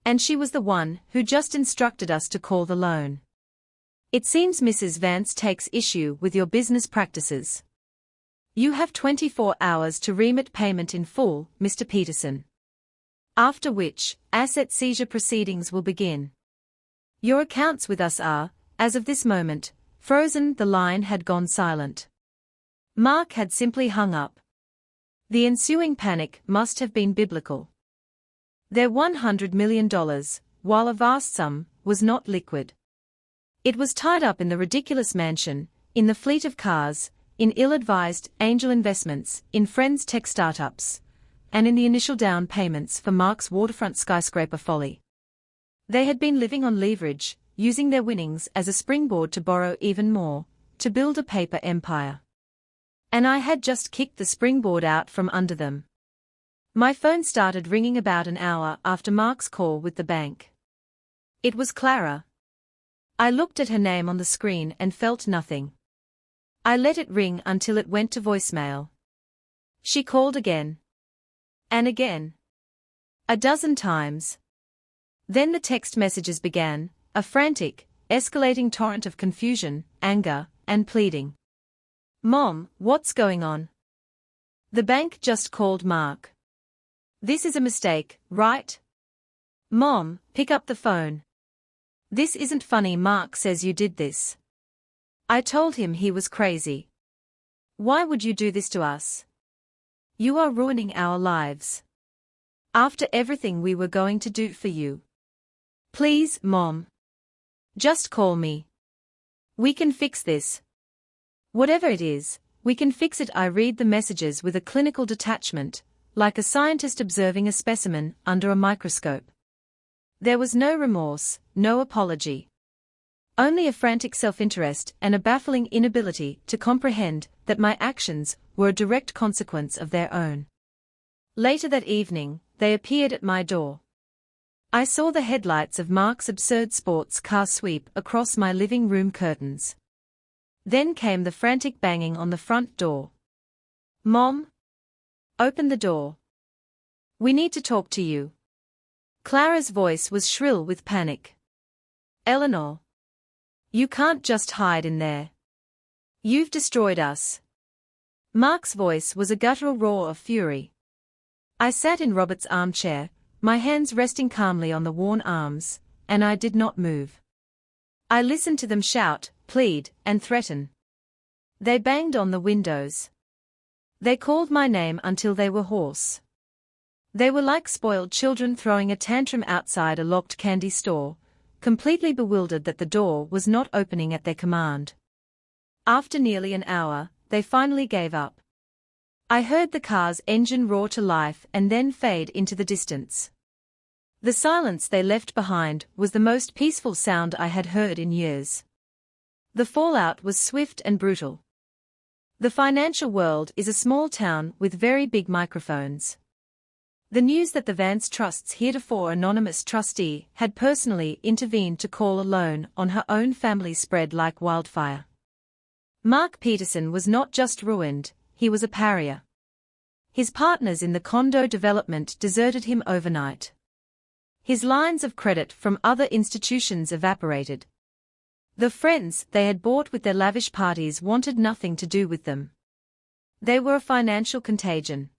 And she was the one who just instructed us to call the loan. It seems Mrs. Vance takes issue with your business practices. You have 24 hours to remit payment in full, Mr. Peterson. After which, asset seizure proceedings will begin. Your accounts with us are, as of this moment, frozen. The line had gone silent. Mark had simply hung up. The ensuing panic must have been biblical. Their $100 million, while a vast sum, was not liquid. It was tied up in the ridiculous mansion, in the fleet of cars, in ill-advised angel investments, in friends' tech startups, and in the initial down payments for Mark's waterfront skyscraper folly. They had been living on leverage, using their winnings as a springboard to borrow even more, to build a paper empire. And I had just kicked the springboard out from under them. My phone started ringing about an hour after Mark's call with the bank. It was Clara. I looked at her name on the screen and felt nothing. I let it ring until it went to voicemail. She called again. And again. A dozen times. Then the text messages began, a frantic, escalating torrent of confusion, anger, and pleading. Mom, what's going on? The bank just called Mark. This is a mistake, right? Mom, pick up the phone. This isn't funny. Mark says you did this. I told him he was crazy. Why would you do this to us? You are ruining our lives. After everything we were going to do for you. Please, Mom. Just call me. We can fix this. Whatever it is, we can fix it. I read the messages with a clinical detachment, like a scientist observing a specimen under a microscope. There was no remorse, no apology. Only a frantic self-interest and a baffling inability to comprehend that my actions were a direct consequence of their own. Later that evening, they appeared at my door. I saw the headlights of Mark's absurd sports car sweep across my living room curtains. Then came the frantic banging on the front door. "Mom? Open the door. We need to talk to you." Clara's voice was shrill with panic. "Eleanor. You can't just hide in there. You've destroyed us." Mark's voice was a guttural roar of fury. I sat in Robert's armchair, my hands resting calmly on the worn arms, and I did not move. I listened to them shout, plead, and threaten. They banged on the windows. They called my name until they were hoarse. They were like spoiled children throwing a tantrum outside a locked candy store, completely bewildered that the door was not opening at their command. After nearly an hour, they finally gave up. I heard the car's engine roar to life and then fade into the distance. The silence they left behind was the most peaceful sound I had heard in years. The fallout was swift and brutal. The financial world is a small town with very big microphones. The news that the Vance Trust's heretofore anonymous trustee had personally intervened to call a loan on her own family spread like wildfire. Mark Peterson was not just ruined, he was a pariah. His partners in the condo development deserted him overnight. His lines of credit from other institutions evaporated. The friends they had bought with their lavish parties wanted nothing to do with them. They were a financial contagion.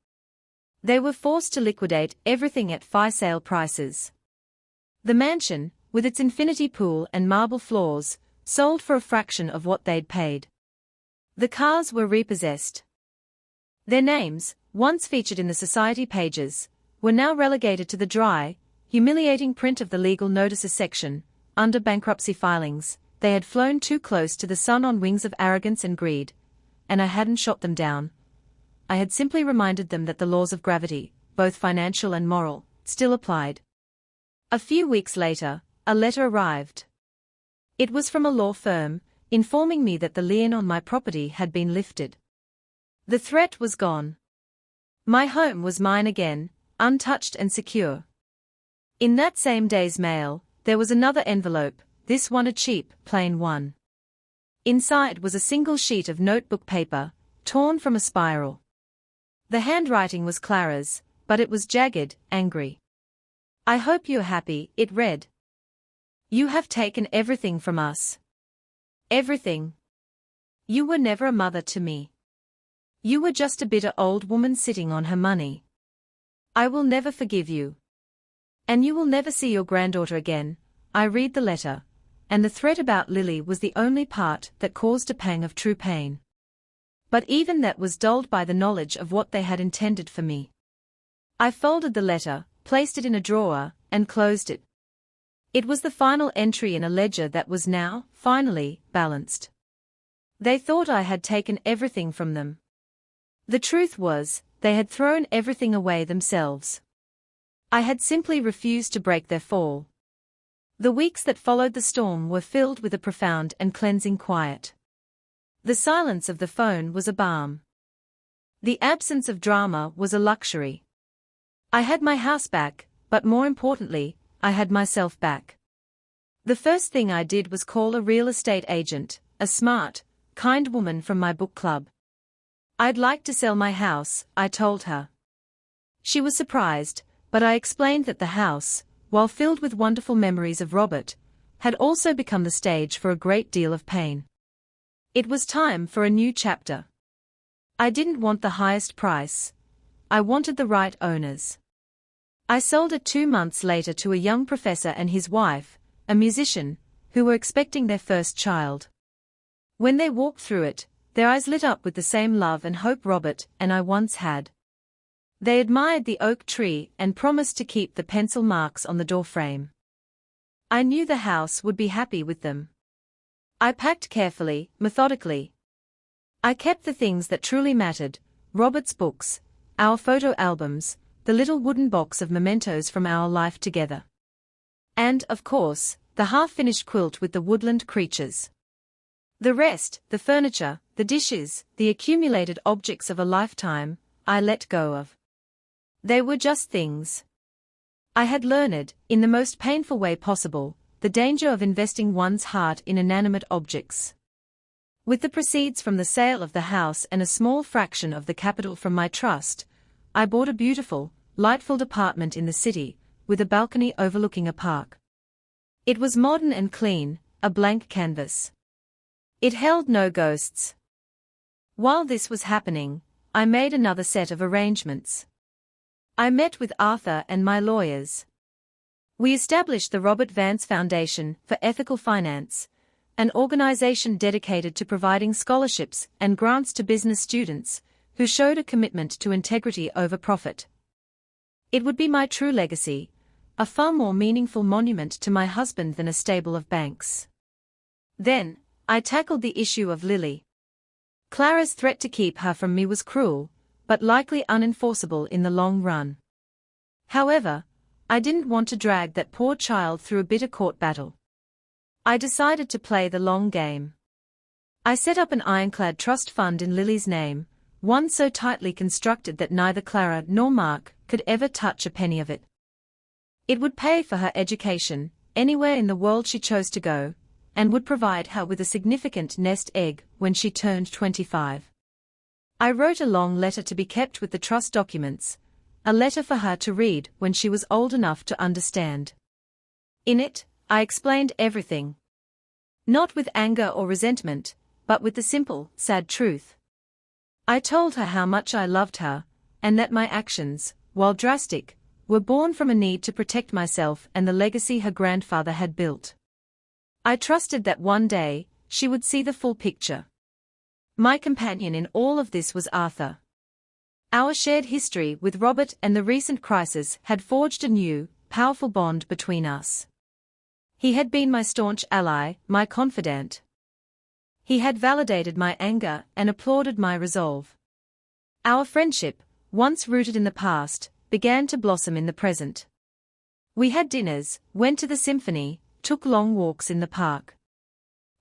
They were forced to liquidate everything at fire sale prices. The mansion, with its infinity pool and marble floors, sold for a fraction of what they'd paid. The cars were repossessed. Their names, once featured in the society pages, were now relegated to the dry, humiliating print of the legal notices section. Under bankruptcy filings, they had flown too close to the sun on wings of arrogance and greed, and I hadn't shot them down. I had simply reminded them that the laws of gravity, both financial and moral, still applied. A few weeks later, a letter arrived. It was from a law firm, informing me that the lien on my property had been lifted. The threat was gone. My home was mine again, untouched and secure. In that same day's mail, there was another envelope, this one a cheap, plain one. Inside was a single sheet of notebook paper, torn from a spiral. The handwriting was Clara's, but it was jagged, angry. "I hope you're happy," it read. "You have taken everything from us. Everything. You were never a mother to me. You were just a bitter old woman sitting on her money. I will never forgive you. And you will never see your granddaughter again." I read the letter, and the threat about Lily was the only part that caused a pang of true pain. But even that was dulled by the knowledge of what they had intended for me. I folded the letter, placed it in a drawer, and closed it. It was the final entry in a ledger that was now, finally, balanced. They thought I had taken everything from them. The truth was, they had thrown everything away themselves. I had simply refused to break their fall. The weeks that followed the storm were filled with a profound and cleansing quiet. The silence of the phone was a balm. The absence of drama was a luxury. I had my house back, but more importantly, I had myself back. The first thing I did was call a real estate agent, a smart, kind woman from my book club. "I'd like to sell my house," I told her. She was surprised, but I explained that the house, while filled with wonderful memories of Robert, had also become the stage for a great deal of pain. It was time for a new chapter. I didn't want the highest price. I wanted the right owners. I sold it 2 months later to a young professor and his wife, a musician, who were expecting their first child. When they walked through it, their eyes lit up with the same love and hope Robert and I once had. They admired the oak tree and promised to keep the pencil marks on the doorframe. I knew the house would be happy with them. I packed carefully, methodically. I kept the things that truly mattered, Robert's books, our photo albums, the little wooden box of mementos from our life together. And, of course, the half-finished quilt with the woodland creatures. The rest, the furniture, the dishes, the accumulated objects of a lifetime, I let go of. They were just things. I had learned, in the most painful way possible, the danger of investing one's heart in inanimate objects. With the proceeds from the sale of the house and a small fraction of the capital from my trust, I bought a beautiful, light-filled apartment in the city, with a balcony overlooking a park. It was modern and clean, a blank canvas. It held no ghosts. While this was happening, I made another set of arrangements. I met with Arthur and my lawyers. We established the Robert Vance Foundation for Ethical Finance, an organization dedicated to providing scholarships and grants to business students who showed a commitment to integrity over profit. It would be my true legacy, a far more meaningful monument to my husband than a stable of banks. Then, I tackled the issue of Lily. Clara's threat to keep her from me was cruel, but likely unenforceable in the long run. However, I didn't want to drag that poor child through a bitter court battle. I decided to play the long game. I set up an ironclad trust fund in Lily's name, one so tightly constructed that neither Clara nor Mark could ever touch a penny of it. It would pay for her education, anywhere in the world she chose to go, and would provide her with a significant nest egg when she turned 25. I wrote a long letter to be kept with the trust documents, a letter for her to read when she was old enough to understand. In it, I explained everything. Not with anger or resentment, but with the simple, sad truth. I told her how much I loved her, and that my actions, while drastic, were born from a need to protect myself and the legacy her grandfather had built. I trusted that one day, she would see the full picture. My companion in all of this was Arthur. Our shared history with Robert and the recent crisis had forged a new, powerful bond between us. He had been my staunch ally, my confidant. He had validated my anger and applauded my resolve. Our friendship, once rooted in the past, began to blossom in the present. We had dinners, went to the symphony, took long walks in the park.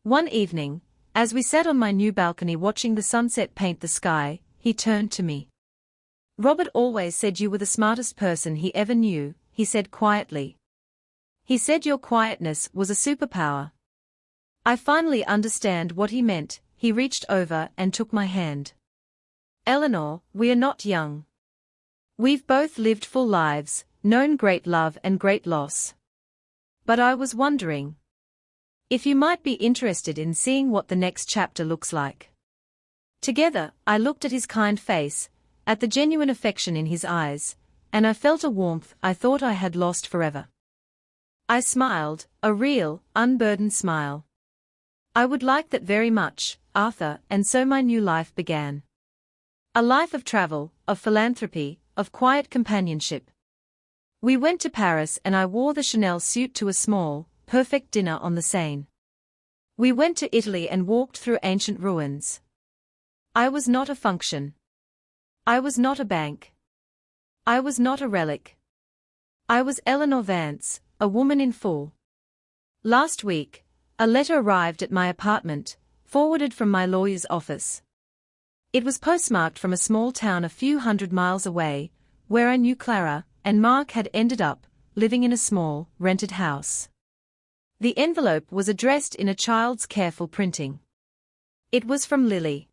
One evening, as we sat on my new balcony watching the sunset paint the sky, he turned to me. "Robert always said you were the smartest person he ever knew," he said quietly. He said your quietness was a superpower. I finally understand what he meant. He reached over and took my hand. "Eleanor, we are not young. We've both lived full lives, known great love and great loss. But I was wondering if you might be interested in seeing what the next chapter looks like." Together, I looked at his kind face, at the genuine affection in his eyes, and I felt a warmth I thought I had lost forever. I smiled, a real, unburdened smile. I would like that very much, Arthur, and so my new life began. A life of travel, of philanthropy, of quiet companionship. We went to Paris and I wore the Chanel suit to a small, perfect dinner on the Seine. We went to Italy and walked through ancient ruins. I was not a function. I was not a bank. I was not a relic. I was Eleanor Vance, a woman in full. Last week, a letter arrived at my apartment, forwarded from my lawyer's office. It was postmarked from a small town a few hundred miles away, where I knew Clara and Mark had ended up, living in a small, rented house. The envelope was addressed in a child's careful printing. It was from Lily.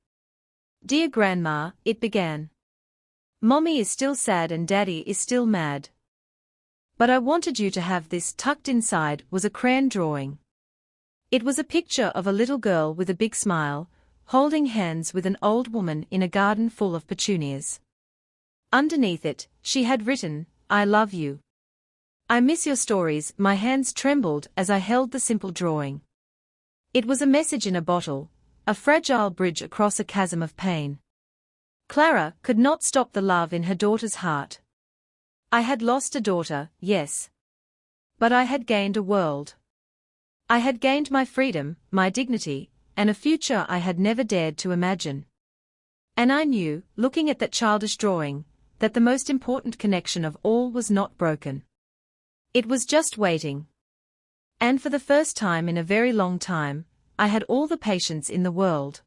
"Dear Grandma," it began. "Mommy is still sad and Daddy is still mad. But I wanted you to have this." Tucked inside was a crayon drawing. It was a picture of a little girl with a big smile, holding hands with an old woman in a garden full of petunias. Underneath it, she had written, "I love you. I miss your stories." My hands trembled as I held the simple drawing. It was a message in a bottle, a fragile bridge across a chasm of pain. Clara could not stop the love in her daughter's heart. I had lost a daughter, yes. But I had gained a world. I had gained my freedom, my dignity, and a future I had never dared to imagine. And I knew, looking at that childish drawing, that the most important connection of all was not broken. It was just waiting. And for the first time in a very long time, I had all the patience in the world.